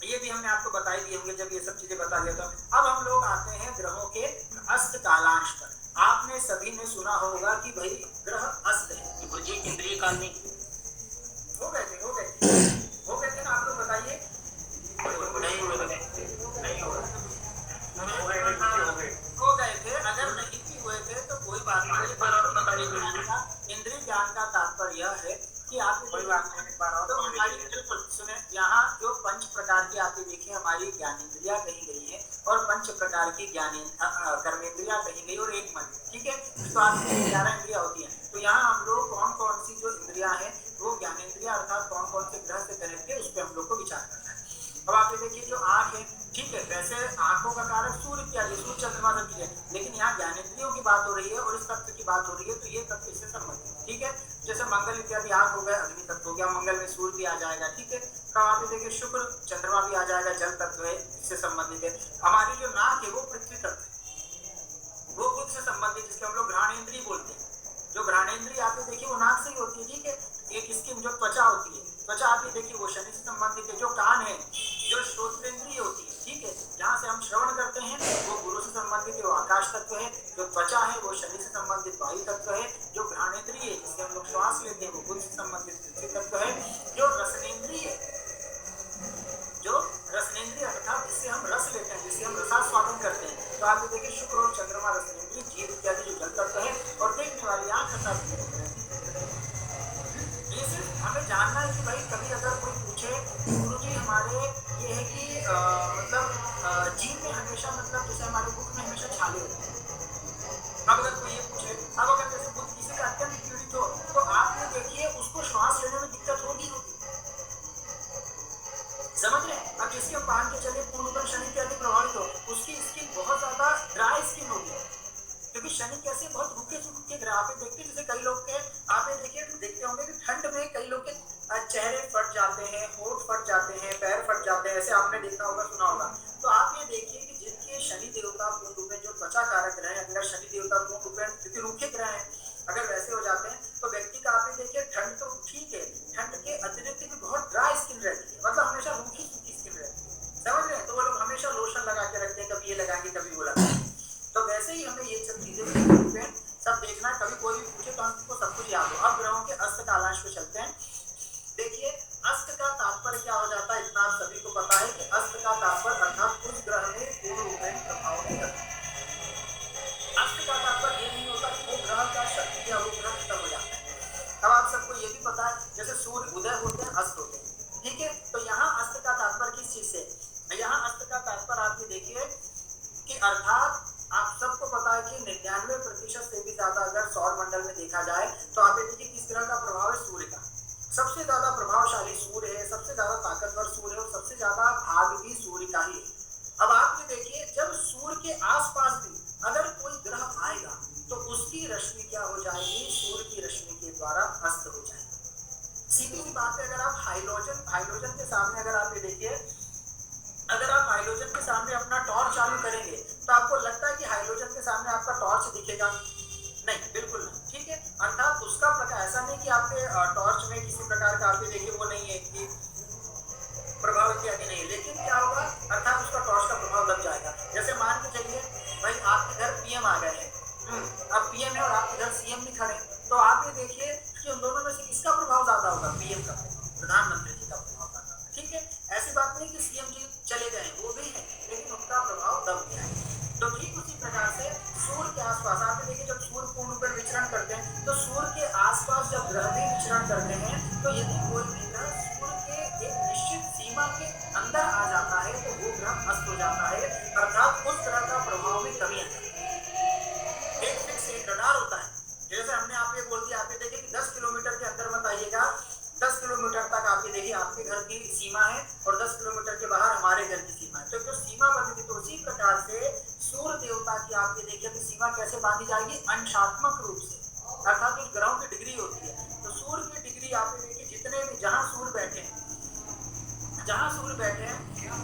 ये भी हमने आपको बता ही दिए होंगे जब ये सब चीजें बता दिया था। अब हम लोग आते हैं ग्रहों के अस्त कालांश पर। आपने सभी ने सुना होगा कि भाई ग्रह अस्त है, गुरुजी इंद्रिय काल नहीं हो गए थे ना, आप लोग बताइए। हो गए थे, अगर नहीं भी हुए थे तो कोई बात नहीं। इंद्रिय ज्ञान का तात्पर्य यह है यहाँ जो 5 प्रकार की आप ये देखिए हमारी ज्ञानेंद्रियां कही गई है और 5 प्रकार की कर्मेंद्रियां कही गई और एक मन, ठीक है। तो आपकी 11 इंद्रियां होती हैं। तो यहाँ हम लोग कौन कौन सी जो इंद्रियां हैं वो ज्ञानेंद्रियां अर्थात कौन कौन से ग्रह से कनेक्ट है उस पर हम लोग को विचार करना है। अब आप ये देखिए जो आंख है, ठीक है, वैसे आंखों का कारक सूर्य इत्यादि, सूर्य चंद्रमा सभी है, लेकिन यहाँ ज्ञानेंद्रियों की बात हो रही है और इस तत्व की बात हो रही है, तो ये तत्व इससे संबंधित है, ठीक है। जैसे मंगल इत्यादि आंख हो गया, अग्नि तत्व हो गया, मंगल में सूर्य भी आ जाएगा, ठीक है। तो आप ये देखिए शुक्र चंद्रमा भी आ जाएगा, जल तत्व है, इससे संबंधित है। हमारी जो नाक है वो पृथ्वी तत्व है, वो बुद्ध से संबंधित, जिसके हम लोग घ्राणेंद्रिय बोलते हैं। जो घ्राणेंद्रिय आप ये देखिए वो नाक से ही होती है, ठीक है। एक स्किन जो त्वचा होती है, त्वचा आप ये देखिए वो शनि से संबंधित है। जो कान है, जो श्रोत्रेंद्रिय होती है, ठीक है, जहाँ से हम श्रवण करते हैं वो गुरु से संबंधित है, वो आकाश तत्व है। जो त्वचा है वो शनि से संबंधित वायु तत्व है। जो घ्राणेंद्रिय है जिससे हम लोग श्वास लेते हैं वो बुद्ध से संबंधित पृथ्वी तत्व है। जो रसनेंद्रिय अर्थात जिससे हम रस लेते हैं, जिससे हम रसास्वादन करते हैं, तो आप ये देखिए शुक्र और चंद्रमा रसनेंद्रिय, जीव इत्यादि जो जल तत्व है। और देखने वाली आंख हमें जानना है कि भाई कभी अगर कोई पूछे गुरुजी हमारे ये है कि मतलब जीव में हमेशा मतलब जैसे हमारे बुक में हमेशा छाले होते हैं। अब अगर कोई ये पूछे, अब अगर जैसे बुद्ध किसी का अत्यंत पीड़ित हो तो आप ये देखिए उसको श्वास लेने में दिक्कत होगी, समझ रहे हैं। अब जिसके हम मान के चले पूर्ण शनि इत्यादि प्रभावित हो, उसकी स्किन बहुत ज्यादा ड्राई स्किन होगी, क्योंकि शनि कैसे बहुत रुके ग्रह। आप देखते हैं जैसे कई लोग के आप देखते होंगे कि ठंड में कई लोग के चेहरे फट जाते हैं, होंठ फट जाते हैं, पैर फट जाते हैं, ऐसे आपने देखा होगा, सुना होगा। तो आप ये देखिए कि जिनके शनि देवता पूर्ण रूप में जो त्वचा कारक ग्रह है, अगर शनि देवता पूर्ण रूप में क्योंकि रूखे ग्रह हैं, अगर वैसे हो जाते हैं तो व्यक्ति का आप ये देखिए ठंड तो ठीक है, ठंड के अतिरिक्त भी बहुत ड्राई स्किन रहती है, मतलब हमेशा रूखी स्किन रहती है, समझ रहे हैं। तो वो लोग हमेशा लोशन लगा के रखते हैं, कभी ये लगाएंगे कभी वो लगाएंगे। तो वैसे ही हमें ये सब चीजें सब देखना है, कभी कोई भी पूछे तो हमको सब कुछ याद हो। अब ग्रहों के अस्त कालांश पे चलते हैं। देखिए अस्त का तात्पर्य क्या हो जाता है, इतना आप सभी को पता है कि अस्त का तात्पर्य अर्थात उस ग्रह में पूर्ण रूप में प्रभाव नहीं करता। अस्त का तात्पर्य ये नहीं होता कि वो ग्रह का शक्ति या वो ग्रह खत्म हो जाता है। अब आप सबको ये भी पता है जैसे सूर्य उदय होते हैं, अस्त होते हैं, ठीक है। तो यहाँ अस्त का तात्पर्य किस चीज से, यहाँ अस्त का तात्पर्य आप ये देखिए कि अर्थात आप सबको पता है कि 99% से भी ज्यादा अगर सौर मंडल में देखा जाए तो आप देखिए किस ग्रह का प्रभाव है, सूर्य का। सबसे ज्यादा प्रभावशाली सूर्य है, सबसे ज्यादा ताकतवर सूर्य है और सबसे ज्यादा भाग भी सूर्य का ही है। अब आप ये देखिए जब सूर्य के आसपास भी अगर कोई ग्रह आएगा तो उसकी रश्मि क्या हो जाएगी, सूर्य की रश्मि के द्वारा अस्त हो जाएगी। सीधी सी बात है, अगर आप हाइड्रोजन के सामने अगर आप ये देखिए, अगर आप हाइड्रोजन के सामने अपना टॉर्च चालू करेंगे तो आपको लगता है कि हाइड्रोजन के सामने आपका टॉर्च दिखेगा? नहीं, बिल्कुल नहीं, ठीक है। अर्थात उसका प्रकाश ऐसा नहीं कि आपके टॉर्च में किसी प्रकार का आप देखिए वो नहीं है कि प्रभाव इत्यादि नहीं है, लेकिन क्या होगा अर्थात उसका टॉर्च का प्रभाव लग जाएगा। जैसे मान के चलिए भाई आपके घर पीएम आ गए हैं, अब पीएम है और आपके घर सीएम भी खड़े, तो आप ये देखिए कि उन दोनों में से किसका प्रभाव ज्यादा होगा, पीएम का, प्रधानमंत्री जी का प्रभाव ज्यादा, ठीक है। ऐसी बात नहीं कि सीएम जी चले गए, वो भी है, लेकिन उनका प्रभाव दब गया है। तो ठीक उसी प्रकार से सूर्य के आसपास आप देखिए जब सूर्य पूर्ण पर विचरण करते हैं तो सूर्य के आसपास जब ग्रह भी विचरण करते हैं तो यदि कोई भी ग्रह सूर्य के एक निश्चित सीमा के अंदर आ जाता है तो वो ग्रह अस्त हो जाता है, अर्थात उस ग्रह का प्रभाव में कमी आता है। एक फिक्स एक रडार होता है, जैसे हमने आप ये बोल दिया, आप ये देखिए कि 10 किलोमीटर के अंदर मत आइएगा, 10 किलोमीटर तक आप ये देखिए आपके घर की सीमा है और 10 किलोमीटर के बाहर हमारे घर की सीमा है। तो जो सीमा बनेगी तो उसी प्रकार से सूर्य देवता की आप ये देखिए कि सीमा कैसे बांधी जाएगी, अंशात्मक रूप से, अर्थात उस ग्रहों की डिग्री होती है। तो सूर्य की डिग्री आप ये देखिए जितने भी जहाँ सूर्य बैठे हैं,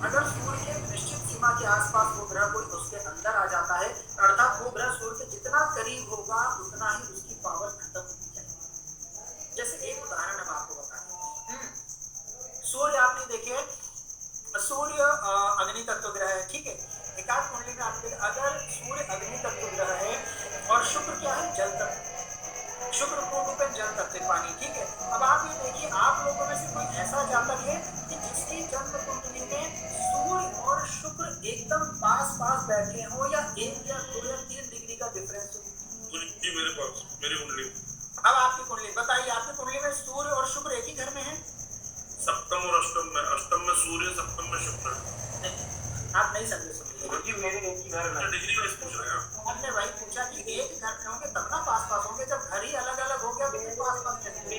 अगर सूर्य के निश्चित सीमा के आसपास वो ग्रह कोई उसके अंदर आ जाता है, अर्थात वो ग्रह सूर्य के जितना करीब होगा उतना ही उसकी पावर खत्म होती जाएगी। जैसे एक उदाहरण हम आपको बताएं, सूर्य आपने देखिए, सूर्य अग्नि तत्व ग्रह है, ठीक है। एकाध कुंडली में आप देखिए अगर सूर्य अग्नि तत्व ग्रह है और शुक्र क्या है, जल तत्व, शुक्र पूर्ण रूप में जल तत्व पानी, ठीक है। अब आप ये देखिए आप लोगों में से कोई ऐसा जातक है कि जिसकी जन्म कुंडली में सूर्य और शुक्र एकदम पास बैठे हो या 1 या 2 या 3 डिग्री का डिफरेंस हो? मेरे पास मेरी कुंडली। अब आपकी कुंडली बताइए, आपकी कुंडली में सूर्य और शुक्र एक ही घर में है, सप्तम और अष्टम में सूर्य, सप्तम में शुक्र। आप नहीं समझे सुनिए। गुरुजी मेरे एक ही घर में डिग्री वाइज पूछ रहे हैं। हमने वही पूछा कि एक घर में होंगे तब ना पास पास होंगे, जब घर ही अलग अलग हो गया तो फिर पास पास कैसे होंगे?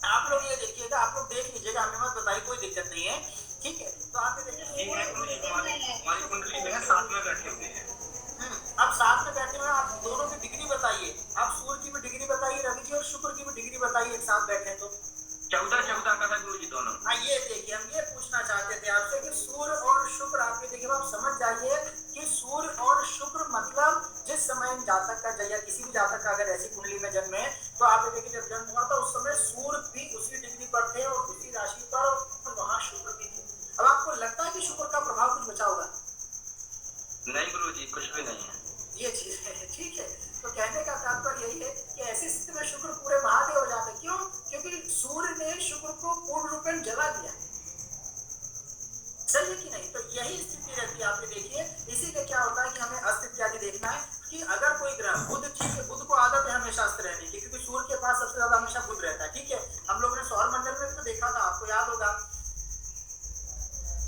आप लोग ये देखिएगा, आप लोग देख लीजिएगा, हमें मत बताइए, कोई दिक्कत नहीं है, ठीक है। तो आप ये देखिए हमारी कुंडली में साथ में बैठे हुए हैं। अब साथ में बैठे हुए हैं, आप दोनों की डिग्री बताइए। आप सूर्य की भी डिग्री बताइए, रवि जी और शुक्र की भी डिग्री बताइए, एक साथ बैठे तो 14 का था गुरु जी दोनों। हाँ ये देखिए, हम ये पूछना चाहते थे आपसे कि सूर्य और शुक्र, आप ये देखिए, आप समझ जाइए कि सूर्य और शुक्र मतलब जिस समय जातक का या किसी भी जातक का अगर ऐसी कुंडली में जन्म है, तो आप ये देखिए जब जन्म हुआ था उस समय सूर्य भी उसी डिग्री पर थे और उसी राशि पर, और वहाँ शुक्र भी थे। अब आपको लगता है कि शुक्र का प्रभाव कुछ बचा होगा? नहीं गुरु जी, कुछ भी नहीं है। ये चीज है, ठीक है। तो कहने का तात्पर्य यही है कि ऐसी स्थिति में शुक्र पूरे महादेव हो जाते। क्यों? क्योंकि सूर्य ने शुक्र को पूर्ण रूप में जला दिया। सही है कि नहीं? तो यही स्थिति रहती है। आप ये देखिए, इसीलिए क्या होता है कि हमें अस्त इत्यादि देखना है कि अगर कोई ग्रह, बुध, ठीक है, बुध को आदत है हमेशा अस्त रहने की, क्योंकि सूर्य के पास सबसे ज्यादा हमेशा बुध रहता है, ठीक है। हम लोगों ने सौर मंडल में भी तो देखा था, आपको याद होगा।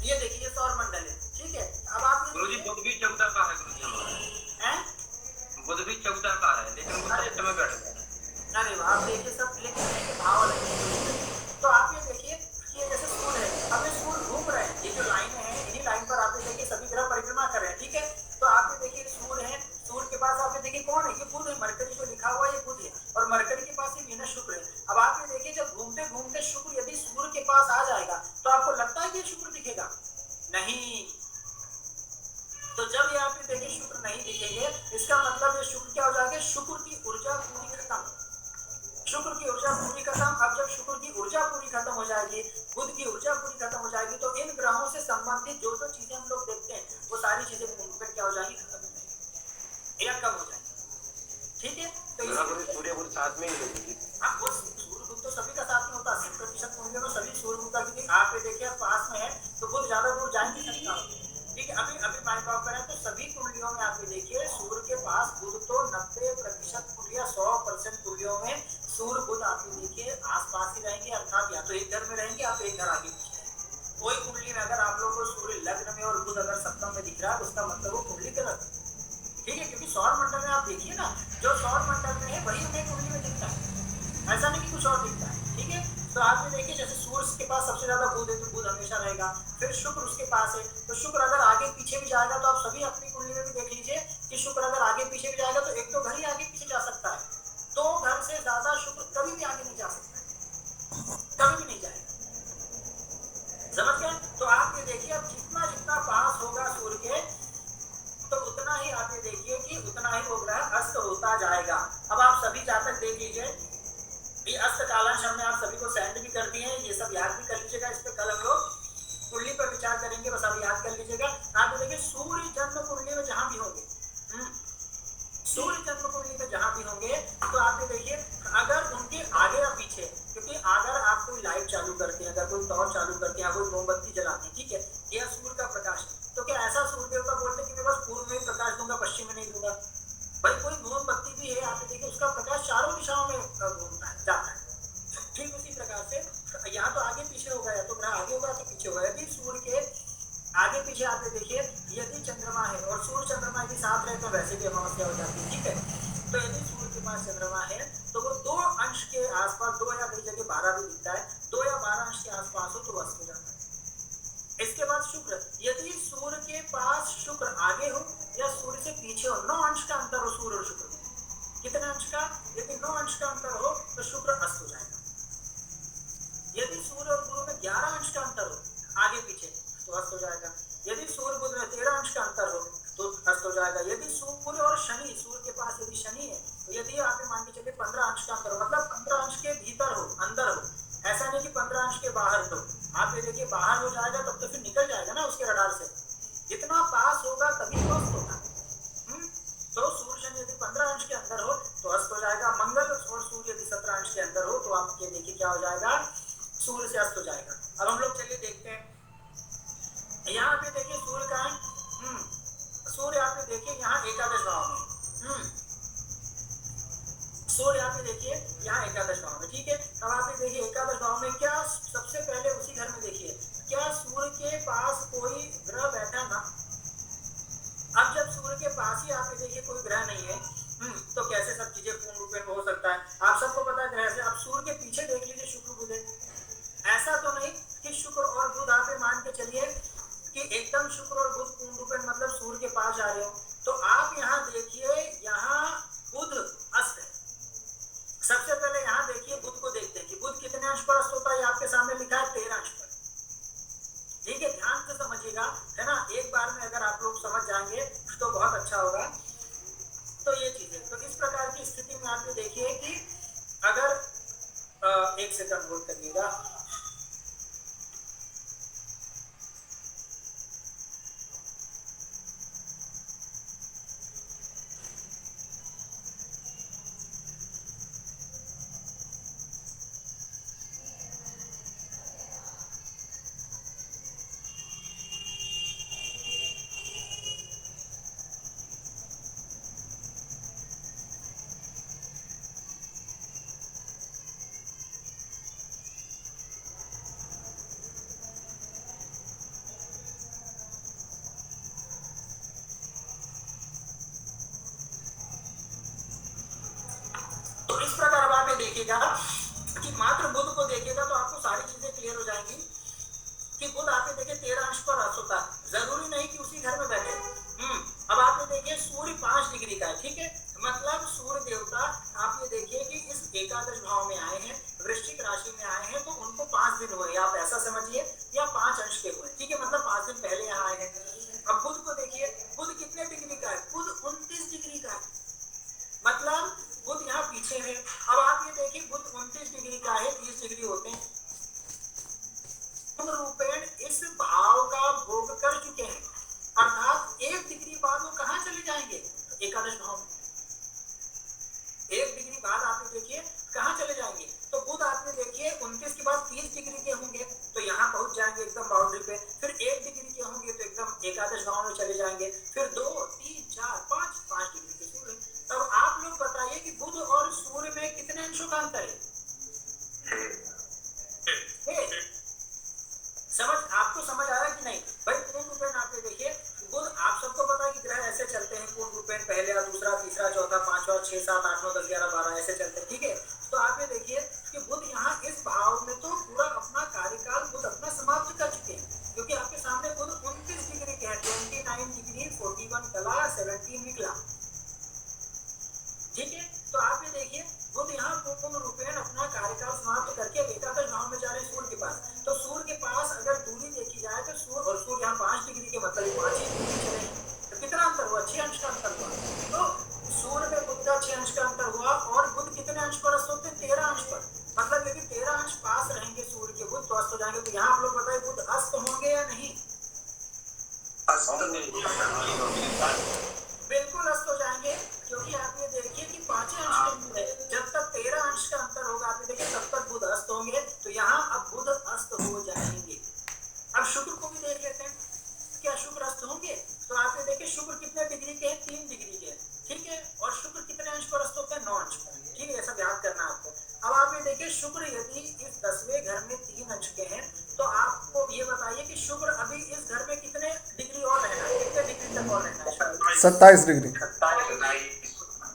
ये देखिए सौर मंडल है, ठीक है। अब आप गुरु जी बुध भी 14 का है गुरु जी हमारा। बुध भी 14 का है, लेकिन वो अष्ट में बैठ गया। अरे वाह, आप देखिए सब लेकिन भाव अलग है। तो आप ये देखिए कि जैसे सूर्य है, अब ये सूर्य घूम रहे हैं, ये जो लाइन है, इन्हीं लाइन पर आप ये देखिए सभी ग्रह परिक्रमा कर रहे हैं, ठीक है। तो आप ये देखिए सूर्य है, सूर्य के पास आप ये देखिए कौन है? ये बुध है, मरकरी जो लिखा हुआ है ये बुध है, और मरकरी के पास ये वीनस शुक्र है। अब आप ये देखिए जब घूमते घूमते शुक्र यदि सूर्य के पास आ जाएगा तो आपको लगता है कि शुक्र दिखेगा? नहीं। तो जब ये आप ये देखिए शुक्र नहीं दिखेंगे, इसका मतलब ये शुक्र क्या हो जाएगा? शुक्र की ऊर्जा पूरी खत्म, शुक्र की ऊर्जा पूरी खत्म। अब जब शुक्र की ऊर्जा पूरी खत्म हो जाएगी, बुध की ऊर्जा पूरी खत्म हो जाएगी, तो इन ग्रहों से संबंधित जो जो चीजें हम लोग देखते हैं वो सारी चीजें क्या हो जाएगी? खत्म हो जाएगी या कम हो जाएगी, ठीक है। तो सूर्य बुध साथ में ही होगी। हाँ, वो सूर्य बुध तो सभी का साथ में होता है, 80% कुंडलियों में सभी सूर्य बुध का, क्योंकि आप ये देखिए पास में है तो बुध ज्यादा दूर जा नहीं सकता, ठीक है। अभी माइंड ऑफ करें तो सभी कुंडलियों में आप ये देखिए सूर्य के पास बुध तो 90% कुंडलियां, 100% कुंडलियों में सूर्य बुध आप ये देखिए आसपास ही रहेंगे, अर्थात या तो एक घर में रहेंगे या तो एक घर आगे पीछे रहेंगे। कोई कुंडली में अगर आप लोगों को सूर्य लग्न में और बुध अगर सप्तम में दिख रहा है, उसका मतलब वो कुंडली गलत है, ठीक है। क्योंकि सौर मंडल में आप देखिए ना, जो सौर मंडल में है वही हमें कुंडली में दिखता है, ऐसा नहीं कि कुछ और दिखता है, ठीक है। तो आप ये देखिए जैसे सूर्य के पास सबसे ज्यादा बुध है तो बुध हमेशा रहेगा, फिर शुक्र उसके पास है, तो शुक्र अगर आगे पीछे भी जाएगा, तो आप सभी अपनी कुंडली में भी देख लीजिए कि शुक्र अगर आगे पीछे भी जाएगा तो एक तो घर ही आगे पीछे जा सकता है, तो घर से ज्यादा शुक्र कभी भी आगे नहीं जा सकता, कभी भी नहीं जाएगा, समझ गए? तो आप ये देखिए अब जितना जितना पास होगा सूर्य के, तो उतना ही आप ये देखिए कि उतना ही वो ग्रह अस्त होता जाएगा। अब आप सभी जातक देख लीजिए, ये अस्त कालांश हमने आप सभी को सेंड भी कर दिए हैं, ये सब याद भी कर लीजिएगा। इस पे कल हम लोग कुंडली पर विचार करेंगे, बस आप याद कर लीजिएगा। आप देखिए सूर्य जन्म कुंडली में जहां भी होंगे, सूर्य जन्म कुंडली में जहां भी होंगे, तो आप ये देखिए अगर उनके आगे या पीछे, क्योंकि अगर आप कोई लाइट चालू करते हैं, अगर कोई टॉर्च चालू करते हैं, कोई मोमबत्ती जलाते हैं, ठीक है, यह सूर्य का प्रकाश है, तो क्या ऐसा सूर्य देवता बोलते हैं कि मैं बस पूर्व में प्रकाश दूंगा, पश्चिम में नहीं दूंगा? भाई कोई मोमबत्ती भी है, आप देखिए उसका प्रकाश चारों दिशाओं में घूमता है, जाता है। ठीक उसी प्रकार से यहाँ तो आगे पीछे होगा, या तो ग्रह आगे होगा तो पीछे होगा। यदि सूर्य के आगे पीछे आप देखिए, यदि चंद्रमा है और सूर्य चंद्रमा यदि साथ रहे तो वैसे भी अमावस्या हो जाती है, ठीक है। तो यदि सूर्य के पास चंद्रमा है तो वो 2 अंश के आसपास, 2 या कई जगह 12 भी दिखता है, 2 या 12 अंश के आसपास हो तो अस्त हो जाता है। इसके बाद शुक्र, यदि सूर्य के पास शुक्र आगे हो या सूर्य से पीछे हो, 9 अंश का अंतर हो सूर्य और शुक्र में, कितने अंश का? यदि 9 अंश का अंतर हो तो शुक्र अस्त हो जाएगा। यदि सूर्य और गुरु में 11 अंश का अंतर हो आगे पीछे तो अस्त हो जाएगा। यदि सूर्य बुध में 13 अंश का अंतर हो तो अस्त हो जाएगा। यदि सूर्य और शनि, सूर्य के पास यदि शनि है तो यदि आप मान के चलिए 15 अंश का अंतर हो, मतलब 15 अंश के भीतर हो, अंदर हो, ऐसा नहीं कि 15 अंश के बाहर हो। आप ये देखिए बाहर हो जाएगा तब तो फिर निकल जाएगा ना उसके रडार से, जितना पास होगा तभी तो अस्त होगा। तो सूर्य शनि यदि 15 अंश के अंदर हो तो अस्त हो जाएगा। मंगल और सूर्य यदि 17 अंश के अंदर हो तो आप ये देखिए क्या हो जाएगा, सूर्य से अस्त हो जाएगा। अब हम लोग चलिए देखते हैं, यहाँ पे देखिए सूर्य का है, सूर्य आप देखिए यहाँ एकादश भाव में, सूर्य यहाँ पे देखिए यहाँ एकादश भाव में, ठीक है। अब आप ये देखिए एकादश भाव में क्या सबसे पहले उसी घर में देखिए क्या सूर्य के पास कोई ग्रह बैठा ना। अब जब सूर्य के पास ही आप ये देखिए कोई ग्रह नहीं है, तो कैसे सब चीजें पूर्ण रूप में हो सकता है। आप सबको पता है ग्रह से। अब सूर्य के पीछे देख लीजिए शुक्र बुध है। ऐसा तो नहीं कि शुक्र और बुध आप मान के चलिए कि एकदम शुक्र और बुध पूर्ण रूप में मतलब सूर्य के पास जा रहे हो। तो आप यहाँ देखिए यहाँ बुध अस्त है। सबसे पहले यहाँ देखिए बुध को देखते हैं कि बुध कितने अंश पर अस्त होता है। आपके सामने लिखा है 13 अंश पर, ठीक है। ध्यान से समझिएगा, है ना। एक बार में अगर आप लोग समझ जाएंगे तो बहुत अच्छा होगा। तो ये चीजें, तो इस प्रकार की स्थिति में आप ये देखिए कि अगर एक सेकंड होल्ड करिएगा। इस प्रकार अब आप ये देखिएगा कि मात्र बुध को देखिएगा तो आपको सारी चीजें क्लियर हो जाएंगी कि बुध आप ये देखिए 13 अंश पर अस्त होता है। जरूरी नहीं कि उसी घर में बैठे। अब आप ये देखिए सूर्य 5 डिग्री का है, ठीक है। मतलब सूर्य देवता आप ये देखिए कि इस एकादश भाव में आए हैं, वृश्चिक राशि में आए हैं, तो उनको 5 दिन हुए, आप ऐसा समझिए, या 5 अंश के हुए, ठीक है। मतलब 5 दिन पहले यहाँ आए हैं। अब बुध को देखिए, बुध कितने डिग्री का है? बुध 29 डिग्री का है। मतलब बुध यहाँ पीछे है। अब आप ये देखिए बुध 29 डिग्री का है, 30 डिग्री होते हैं। रूपेण इस भाव का भोग कर चुके हैं, अर्थात 1 डिग्री बाद वो कहाँ चले जाएंगे? एकादश भाव में। 1 डिग्री बाद आप ये देखिए कहाँ चले जाएंगे? तो बुध आप ये देखिए 29 के बाद 30 डिग्री के होंगे तो यहाँ पहुंच जाएंगे एकदम बाउंड्री पे। फिर 1 डिग्री के होंगे तो एकदम एकादश भाव में चले जाएंगे। फिर 2, 3, 4, 5 डिग्री के सूर्य। तब आप लोग बताइए कि बुध और सूर्य में कितने अंशों का अंतर है? आपको समझ आ रहा है कि नहीं भाई? पूर्ण रूपेण आप ये देखिए बुध, आप सबको पता है कि ग्रह ऐसे चलते हैं पूर्ण रूपेण, पहले दूसरा तीसरा चौथा पांचवा 6 7 8 9 10 11 12 ऐसे चलते हैं, ठीक है। तो आप ये देखिए कि बुध यहाँ इस भाव में तो पूरा अपना कार्यकाल बुध अपना समाप्त कर चुके हैं, क्योंकि आपके सामने बुध 29 डिग्री के हैं, 29 डिग्री 41 कला 17 निकला, ठीक है। तो आप ये देखिए बुध यहाँ पूर्ण रूपेण अपना कार्यकाल समाप्त करके एकादश भाव में जा रहे हैं सूर्य के पास। तो सूर्य के पास अगर दूरी देखी जाए तो सूर्य और सूर्य यहाँ 5 डिग्री के मतलब 5 डिग्री चले, तो कितना अंतर हुआ? 6 अंश का अंतर हुआ। तो सूर्य में बुध का 6 अंश का अंतर हुआ। और बुध कितने अंश पर अस्त होते हैं? 13 अंश पर। मतलब यदि 13 अंश पास रहेंगे सूर्य के बुध तो अस्त हो जाएंगे। तो यहाँ आप लोग बताइए बुध अस्त होंगे या नहीं? बिल्कुल अस्त हो जाएंगे, क्योंकि आप ये देखिए कि 5 अंश के अंदर है। जब तक 13 अंश का अंतर होगा आप ये देखिए तब तक बुध अस्त होंगे। तो यहाँ अब बुध अस्त हो जाएंगे। अब शुक्र को भी देख लेते हैं, क्या शुक्र अस्त होंगे? तो आप ये देखिए शुक्र कितने डिग्री के हैं? 3 डिग्री के, ठीक है। और शुक्र कितने अंश पर अस्त होते हैं? 9 अंश पर, ठीक है। ऐसा याद करना आपको। अब आप ये देखिए शुक्र यदि इस 10वें घर में 3 अंश के हैं तो आपको ये बताइए कि शुक्र अभी इस घर में कितने डिग्री और रहना है? कितने डिग्री तक और रहना है? 27 डिग्री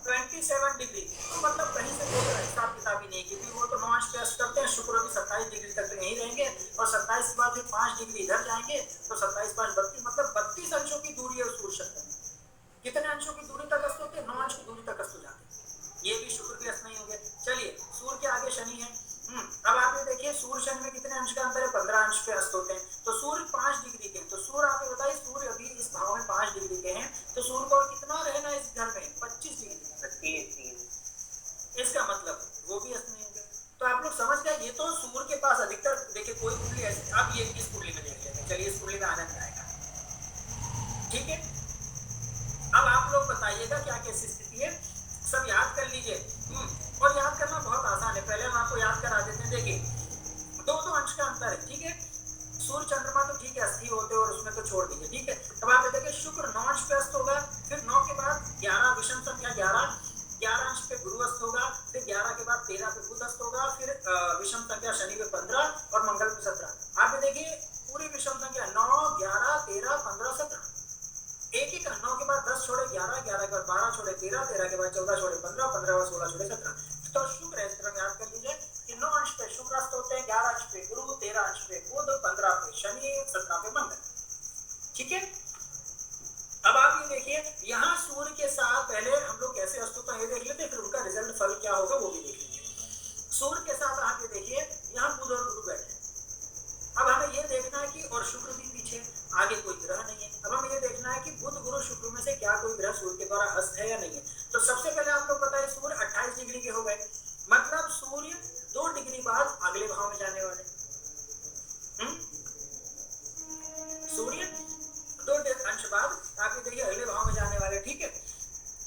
27 डिग्री। तो मतलब कहीं से कोई हिसाब किताब ही नहीं, क्योंकि वो तो 9 अंश पे अस्त करते हैं। शुक्र भी 27 डिग्री तक तो यहीं रहेंगे और 27 के बाद फिर 5 डिग्री इधर जाएंगे। तो 27 5 32 मतलब 32 अंशों की दूरी है सूर्य शक्ति में। कितने अंशों की दूरी तक अस्त होते हैं? 9 अंश की दूरी तक अस्त हो जाते हैं। ये भी शुक्र के अस्त नहीं होंगे। चलिए सूर्य के आगे शनि है। अब आप ये देखिए सूर्य शनि में कितने अंश का अंतर है? 15 अंश पे अस्त होते हैं। तो सूर्य 5 डिग्री के, तो सूर्य आप ये बताइए सूर्य अभी इस भाव में 5 डिग्री के हैं तो सूर्य को कितना रहना है इस घर में? 25 डिग्री। इसका मतलब वो भी अस्त नहीं होंगे। तो आप लोग समझ गए। ये तो सूर्य के पास अधिकतर देखिए कोई कुंडली ऐसी। अब ये इस कुंडली में देख लेते हैं। चलिए इस कुंडली में आनंद आएगा, ठीक है। अब आप लोग बताइएगा क्या कैसी स्थिति है, सब याद कर लीजिए। और याद करना बहुत आसान है, पहले हम आपको याद करा देते हैं। देखिए 2 अंश का अंतर है, ठीक है। सूर्य चंद्रमा तो ठीक है अस्थि होते और उसमें तो छोड़ दीजिए, ठीक है। अब आप देखिए शुक्र 9 अंश पे अस्त होगा, फिर 9 के बाद 11 विषम संख्या 11 अंश पे गुरु अस्त होगा, फिर 11 के बाद 13 पे बुध अस्त होगा, फिर विषम संख्या शनि में 15 और मंगल में 17। आप ये देखिए पूरी विषम संख्या 9, 11, 13, 15, 17 एक ही का 9 के बाद 10 छोड़े 11, 11 के बाद 12 छोड़े 13, 13 के बाद 14 छोड़े 15, 15 के बाद 16 छोड़े 17। तो शुक्र है, इस तरह याद कर लीजिए कि 9 अंश पे शुक्र अस्त होते हैं, 11 अंश पे गुरु, 13 अंश पे बुध, 15 पे शनि, 17 पे मंगल। ठीक है, अब आप ये देखिए यहाँ सूर्य के साथ पहले हम लोग कैसे अस्त होता है ये देख लेते हैं, फिर उनका रिजल्ट फल क्या होगा वो भी देख लीजिए। सूर्य के साथ आप ये देखिए यहाँ बुध और गुरु बैठे हैं। अब हमें ये देखना है कि और शुक्र भी पीछे, आगे कोई ग्रह नहीं है। अब हमें ये देखना है कि बुध गुरु शुक्र में से क्या कोई ग्रह सूर्य के द्वारा अस्त है या नहीं है। तो सबसे पहले आप लोग पता है सूर्य 28 डिग्री के हो गए, मतलब सूर्य 2 डिग्री बाद अगले भाव में जाने वाले। सूर्य 2 अंश बाद आप ये देखिए अगले भाव में जाने वाले। ठीक है,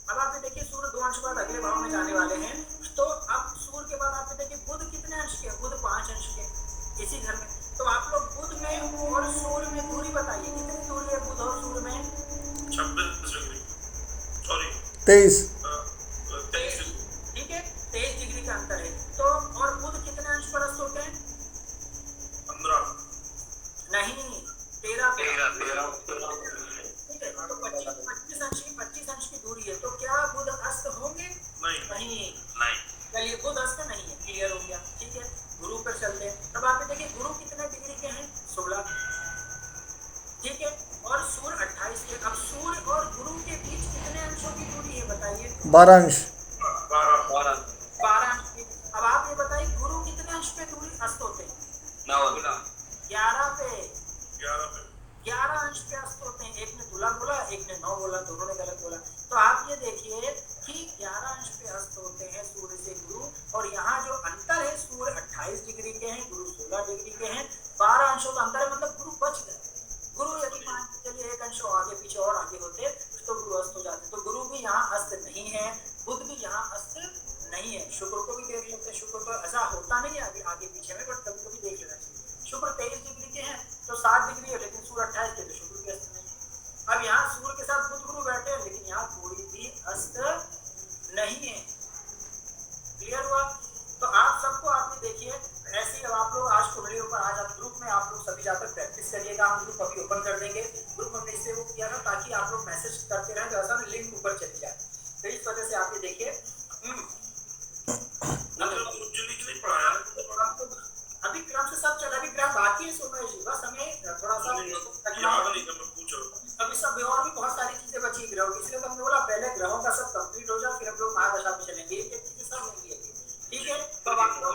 अब आप ये देखिए सूर्य 2 अंश बाद अगले भाव में जाने वाले हैं। तो अब सूर्य के बाद आप ये देखिए बुध कितने अंश के, बुध 5 अंश के इसी घर में। तो आप लोग बुध में और सूर्य में दूरी बताइए, कितनी दूरी है बुध और सूर्य में? 26 डिग्री, सॉरी 23। 23। ठीक है, 23 डिग्री का अंतर है। तो और बुध कितने अंश पर अस्त होते हैं? 15 नहीं, 13 पे। 13 ठीक है, तो 25 अंश की दूरी है। तो क्या बुध अस्त होंगे? नहीं। चलिए बुध अस्त नहीं है, क्लियर हो गया। ठीक है, गुरु पर चलते हैं। तब आप देखिए गुरु कितने डिग्री के हैं? 16। ठीक है, और सूर्य 28 के। अब सूर्य और गुरु के बीच कितने अंशों की दूरी है बताइए? 12 अंश। 12 अंश की। अब आप ये बताइए गुरु कितने अंश पे दूरी अस्त होते हैं? 11 पे। 11 अंश पे अस्त होते हैं। एक ने तुला बोला, एक ने 9 बोला, दोनों ने गलत बोला। तो आप ये देखिए कि 11 अंश पे अस्त होते हैं सूर्य से गुरु, और यहाँ जो अंतर है सूर्य 28 डिग्री के हैं, गुरु 16 डिग्री के हैं। 12 अंशों का अंतर है, मतलब गुरु बच गए। गुरु यदि मान के चलिए 1 अंश आगे पीछे और आगे होते तो गुरु अस्त हो जाते। तो गुरु भी यहाँ अस्त नहीं है, बुध भी यहाँ अस्त नहीं है। शुक्र को भी देख लेते हैं। शुक्र तो ऐसा होता नहीं है आगे पीछे में, बट कभी कभी देख लेना चाहिए। शुक्र 23 डिग्री के हैं तो 7 डिग्री है, लेकिन सूर्य 28 के, तो शुक्र भी अस्त नहीं है। अब यहाँ सूर्य के साथ बुध गुरु बैठे हैं, लेकिन यहाँ कोई भी अस्त नहीं है। क्लियर हुआ? तो आप सबको आपने देखिए ऐसे ही। अब आप लोग आज कुंडलियों पर, आज आप ग्रुप में आप लोग सभी जाकर प्रैक्टिस करिएगा। हम ग्रुप अभी ओपन कर देंगे। ग्रुप हमने इससे वो किया था ताकि आप लोग मैसेज करते रहें, जैसा में लिंक ऊपर चली जाए। तो इस वजह से आप ये देखिए अभी क्रम से सब चला, अभी ग्राफ बाकी है सोमेश जी, बस हमें थोड़ा सा अभी सब और भी बहुत सारी चीजें बची ग्रहों की, इसलिए तो हमने बोला पहले ग्रहों का सब कंप्लीट हो जाए, फिर हम लोग महादशा पे चलेंगे। एक एक चीजें सब होंगी। ठीक है, तो आप लोग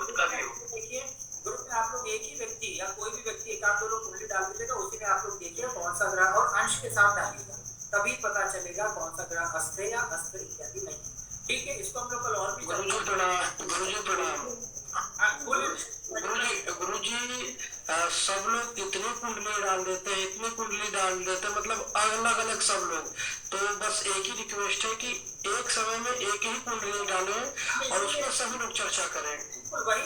देखिए ग्रुप में आप लोग एक ही व्यक्ति या कोई भी व्यक्ति एक आध दो लोग कुंडली डाल दीजिएगा, उसी में आप लोग देखिए कौन सा ग्रह और अंश के साथ डालिएगा, तभी पता चलेगा कौन सा ग्रह अस्त है या अस्त इत्यादि नहीं। ठीक है, इसको हम लोग कल और भी गुरुजी सब लोग इतनी कुंडली डाल देते हैं, इतनी कुंडली डाल देते हैं, मतलब अलग अलग सब लोग। तो बस एक ही रिक्वेस्ट है कि एक समय में एक ही कुंडली डालें और उस पर सभी लोग चर्चा करें। वही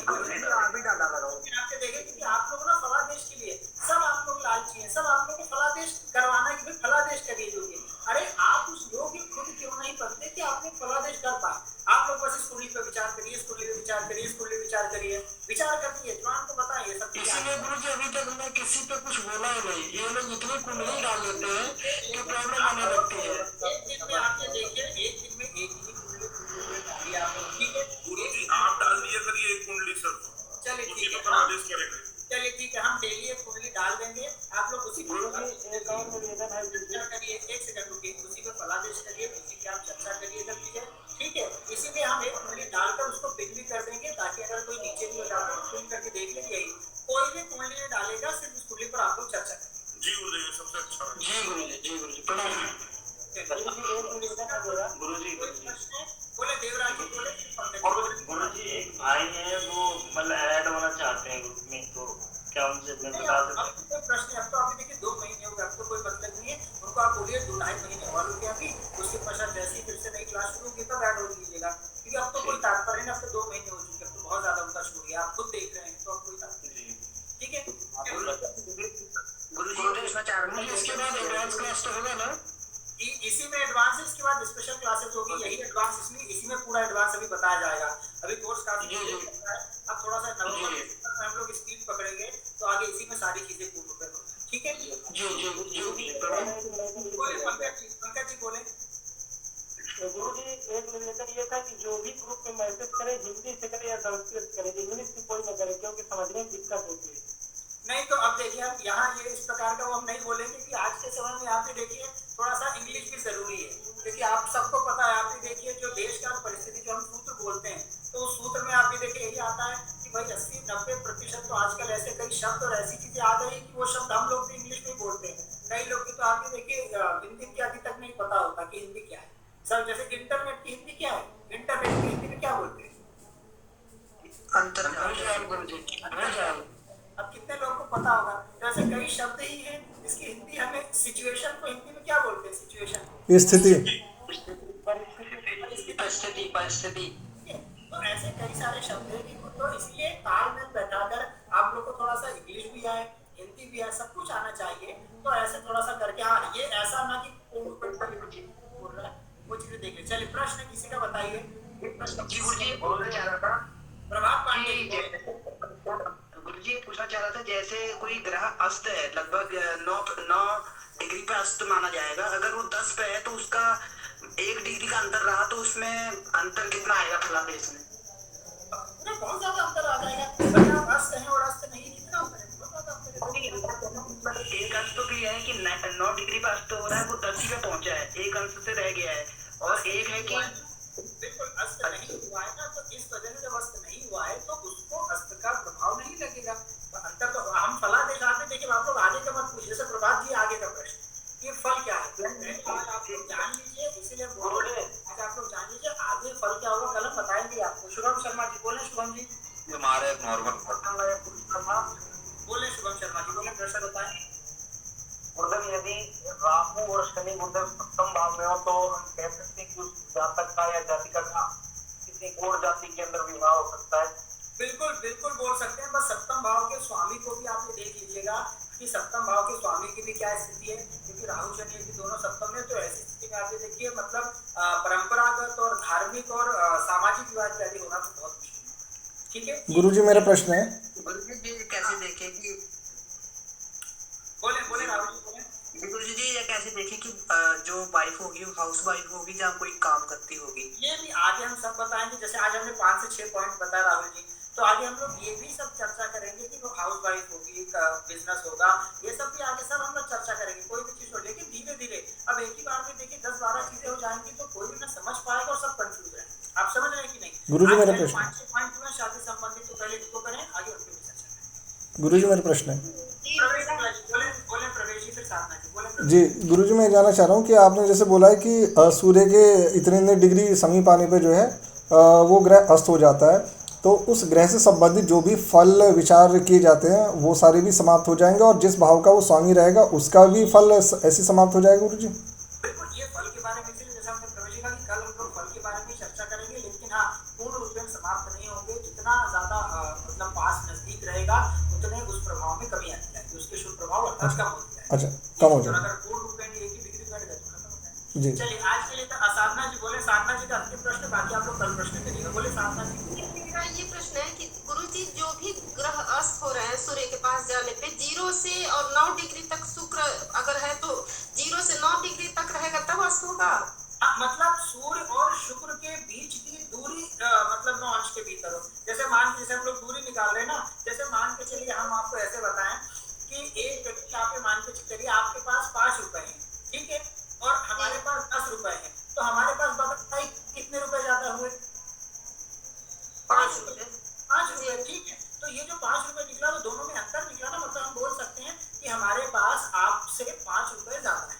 आपके देखें कि आप लोग ना फलादेश के लिए सब आप लोग लालची हैं, सब आप लोग को फलादेश करवाना है कि भाई फलादेश करिए जो भी। अरे आप उस योग्य खुद क्यों नहीं बनते कि आप लोग फलादेश कर पाए? आप लोग बस इस कुंडली पे विचार करिए, इस कुंडली पे विचार करिए, इस कुंडली पे विचार करिए, विचार करके यजमान को बताइए सब। इसीलिए गुरुजी अभी तक मैं किसी पे कुछ बोला ही नहीं। ये लोग इतनी कुंडली डाल देते हैं कि प्रॉब्लम आने लगती है। एक दिन में आप ये देखिए, एक दिन में एक ही कुंडली डालिए आप लोग। ठीक है गुरुजी, आप डाल दिया करिए एक कुंडली सर, चलिए ठीक है, आदेश करेंगे। चलिए ठीक है, हम डेली एक कुंडली डाल देंगे। आप लोग उसी पर करिए, एक सेकंड रुकिए, उसी पर फलादेश करिए, उसी की आप चर्चा करिए कर लीजिए। ठीक है, इसी में हम एक कुंडली डालकर उसको पिन भी कर देंगे, ताकि अगर कोई नीचे भी हो जाता है पिन करके देख लीजिए। कोई भी कुंडली नहीं डालेगा, सिर्फ उस कुंडली पर आप लोग चर्चा करें। जी गुरुजी, सबसे अच्छा है। जी गुरुजी प्रणाम। गुरुजी बोले देवराज जी, बोले गुरुजी एक भाई है वो मतलब ऐड होना चाहते हैं ग्रुप में, तो क्या उनसे मैं बता सकता हूँ? कोई प्रश्न है? अब तो अभी देखिए 2 महीने हो गए, अब तो कोई मतलब नहीं है। उनको आप बोलिए 2-2.5 महीने और हो गया अभी, उसके पश्चात जैसे ही फिर से नई क्लास शुरू की तब ऐड हो लीजिएगा, क्योंकि अब तो कोई तात्पर्य नहीं। अब तो 2 महीने हो चुके, अब तो बहुत ज्यादा उनका छूट गया, आप खुद देख रहे हैं, तो अब कोई तात्पर्य नहीं। ठीक है गुरुजी इसके बाद एडवांस क्लास तो होगा ना? इसी में एडवांस, इसके बाद स्पेशल क्लासेस होगी। यही एडवांस, इसमें इसी में पूरा एडवांस अभी बताया जाएगा। अभी कोर्स काफी अब थोड़ा सा नवंबर में हम लोग स्पीड पकड़ेंगे तो आगे इसी में सारी चीजें पूर्ण रूप में, ठीक है। बोले पंकज जी बोले। गुरु जी एक निवेदन ये था कि जो भी ग्रुप में मैसेज करे हिंदी से करे या संस्कृत करे, इंग्लिश की कोई न करे, क्योंकि समझने में दिक्कत होती है। नहीं तो अब देखिए हम यहाँ ये इस प्रकार का वो हम नहीं बोलेंगे कि आज के समय में आप भी देखिए थोड़ा सा इंग्लिश भी जरूरी है, क्योंकि आप सबको पता है, आप भी देखिए जो देश का परिस्थिति जो हम सूत्र बोलते हैं तो उस सूत्र में आप भी देखिए यही आता है कि भाई 80-90% तो आजकल ऐसे कई शब्द और ऐसी चीजें आ गई कि वो शब्द हम लोग भी इंग्लिश में बोलते हैं। कई लोग की तो आप भी देखिए हिंदी की अभी तक नहीं पता होता कि हिंदी क्या है। सर जैसे इंटरनेट की हिंदी क्या है, इंटरनेट की हिंदी में क्या बोलते हैं? अंतर्जाल। अब कितने लोगों को पता होगा? जैसे कई शब्द ही हैं जिसकी हिंदी हमें सिचुएशन को हिंदी में क्या बोलते हैं? सिचुएशन स्थिति। परिस्थिति। तो ऐसे कई सारे शब्द हैं तो इसलिए तालमेल बैठाकर आप लोग को थोड़ा सा इंग्लिश भी आए, हिंदी भी आए, सब कुछ आना चाहिए। तो ऐसे थोड़ा सा करके, हाँ ये ऐसा ना कि बोल रहा है वो चीजें देख ले। चलिए प्रश्न किसी का बताइए। जी गुरुजी बोलना चाह रहा था प्रभात पांडे गुरुजी पूछना चाह रहा था, जैसे कोई ग्रह अस्त है लगभग 9 डिग्री पे अस्त माना जाएगा, अगर वो 10 पे है तो उसका 1 डिग्री का अंतर रहा तो उसमें अंतर कितना आएगा फलादेश में? बहुत ज्यादा अंतर आ जाएगा। अस्त है और अस्त नहीं, कितना अंतर है? बहुत ज्यादा अंतर है। एक अंश तो ये है कि 9 डिग्री पे अस्त हो रहा है, वो 10 पे पहुंचा है, एक अंश से रह गया है, और एक है कि बिल्कुल अस्त नहीं हुआ है ना, तो इस वजह से जब अस्त नहीं हुआ है तो उसको अस्त का प्रभाव नहीं लगेगा। तो अंतर तो हम फला देख आते, देखिए आप लोग आगे का मत पूछिए। जैसे प्रभात जी आगे का प्रश्न, ये फल क्या है आप लोग जान लीजिए, इसीलिए बोल रहे हैं आप लोग जान लीजिए आगे फल क्या होगा, कल हम बताएंगे आपको। शुभम शर्मा जी बोले। शुभम जी हमारे नॉर्मल बोले। शुभम शर्मा जी बोले, प्रश्न बताएं। गुरुदेव यदि राहु और शनि गुरुदेव सप्तम भाव में हो तो हम कह सकते हैं कि उस जातक का या जातिका का किसी और जाति के अंदर विवाह हो सकता है? बिल्कुल बिल्कुल बोल सकते हैं। बस सप्तम भाव के स्वामी को भी आप ये देख लीजिएगा कि सप्तम भाव के स्वामी की भी क्या स्थिति है, क्योंकि राहु शनि भी दोनों सप्तम में, तो ऐसी स्थिति में आप ये देखिए मतलब परंपरागत और धार्मिक और सामाजिक विवाह इत्यादि होना तो बहुत मुश्किल है। ठीक है गुरुजी मेरा प्रश्न है, गुरुजी कैसे देखें कि बोले राहुल जी बोले। गुरुजी जी ये कैसे देखें कि जो वाइफ होगी वो हाउस वाइफ होगी या कोई काम करती होगी? ये भी आगे हम सब बताएंगे। जैसे आज हमने 5 से 6 पॉइंट बताया राहुल जी, तो आगे हम लोग ये भी सब चर्चा करेंगे कि वो हाउस वाइफ होगी, बिजनेस होगा, ये सब भी आगे सब हम लोग चर्चा करेंगे कोई भी चीज हो। लेकिन धीरे धीरे अब एक ही बार में देखिए 10-12 चीजें हो जाएंगी तो कोई भी ना समझ पाएगा और सब कंफ्यूज रहेंगे। आप समझ रहे हैं कि नहीं? गुरुजी मेरा प्रश्न। 5-6 पॉइंट में शादी संबंधित तो पहले इसको करें, आगे उस पर भी चर्चा करें। गुरुजी मेरा प्रश्न है। बोले प्रवेश जी, फिर साधना जी बोले। जी गुरुजी मैं जानना चाह रहा हूँ कि आपने जैसे बोला है कि सूर्य के इतने डिग्री समीप आने पे जो है वो ग्रह अस्त हो जाता है, तो उस ग्रह से संबंधित जो भी फल विचार किए जाते हैं वो सारे भी समाप्त हो जाएंगे, और जिस भाव का वो स्वामी रहेगा उसका भी फल ऐसे समाप्त हो जाएगा गुरुजी? बिल्कुल, ये फल के बारे में जैसे हमने प्रवेश कहा कि कल हम लोग फल के बारे में चर्चा करेंगे, लेकिन हाँ पूर्ण रूप में समाप्त नहीं होंगे। जितना ज्यादा मतलब पास नजदीक रहेगा उतने उस प्रभाव में कमी आती जाएगी, उसके शुभ प्रभाव अर्थात कम हो जाएगा। अच्छा कम हो जाएगा। अगर पूर्ण रूप में एक ही डिग्री बढ़ गए तो खत्म हो जाएगा। जी चलिए आज के लिए तो साधना जी बोले। साधना जी का अंतिम प्रश्न, बाकी आप लोग कल प्रश्न करिएगा। बोले साधना जी। मेरा ये प्रश्न है कि गुरुजी जो भी ग्रह अस्त हो रहे हैं सूर्य के पास जाने पे 0 से और 9 डिग्री तक शुक्र अगर है तो 0 से 9 डिग्री तक रहेगा तब अस्त होगा। मतलब सूर्य और शुक्र के बीच की दूरी मतलब 9 अंश के भीतर हो। जैसे मान के जैसे हम लोग दूरी निकाल रहे हैं ना, जैसे मान के चलिए हम आपको ऐसे बताएं कि एक व्यक्ति आप मान के चलिए आपके पास 5 रुपए हैं, ठीक है, और हमारे पास 10 रुपए हैं, तो हमारे पास बताइए कितने रुपए ज्यादा हुए? 5 रुपए। 5 रुपए, ठीक है। तो ये जो 5 रुपए निकला तो दोनों में अंतर निकला ना, मतलब हम बोल सकते हैं कि हमारे पास आपसे 5 रुपए ज्यादा है।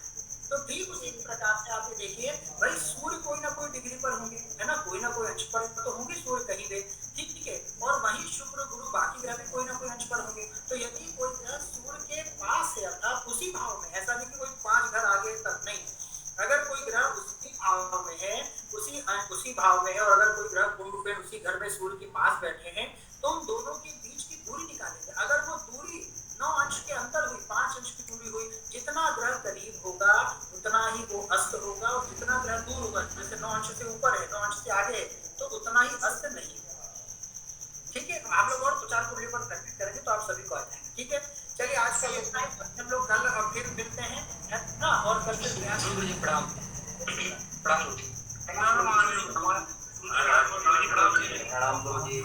तो ठीक उसी प्रकार से आप ये देखिए भाई सूर्य कोई ना कोई डिग्री पर होंगे, है ना, कोई ना कोई अंश पर तो होंगे सूर्य कहीं पे, ठीक है, और वही शुक्र गुरु बाकी ग्रह में कोई ना कोई अंश पर होंगे। तो यदि कोई ग्रह सूर्य के पास है अर्थात उसी भाव में, ऐसा नहीं कि कोई 5 घर आगे तक नहीं, अगर कोई ग्रह उसी भाव में है, उसी भाव में है, और अगर कोई ग्रह पूर्ण रूप में उसी घर में सूर्य के पास बैठे हैं, तो उन दोनों के बीच की दूरी निकालेंगे। अगर वो दूरी 9 अंश के अंदर हुई, 5 अंश की दूरी हुई, जितना ग्रह करीब होगा उतना ही वो अस्त होगा, और जितना ग्रह दूर होगा, जैसे 9 अंश से ऊपर है, 9 अंश से आगे है, तो उतना ही अस्त नहीं होगा। ठीक है, हम लोग और 4 कुंडली पर प्रैक्टिस करेंगे तो आप सभी को आ जाएगा। ठीक है, चलिए आज का इतना ही, हम लोग कल फिर मिलते हैं, है ना, और कल फिर प्रणाम प्रणाम प्रणाम गुरु जी।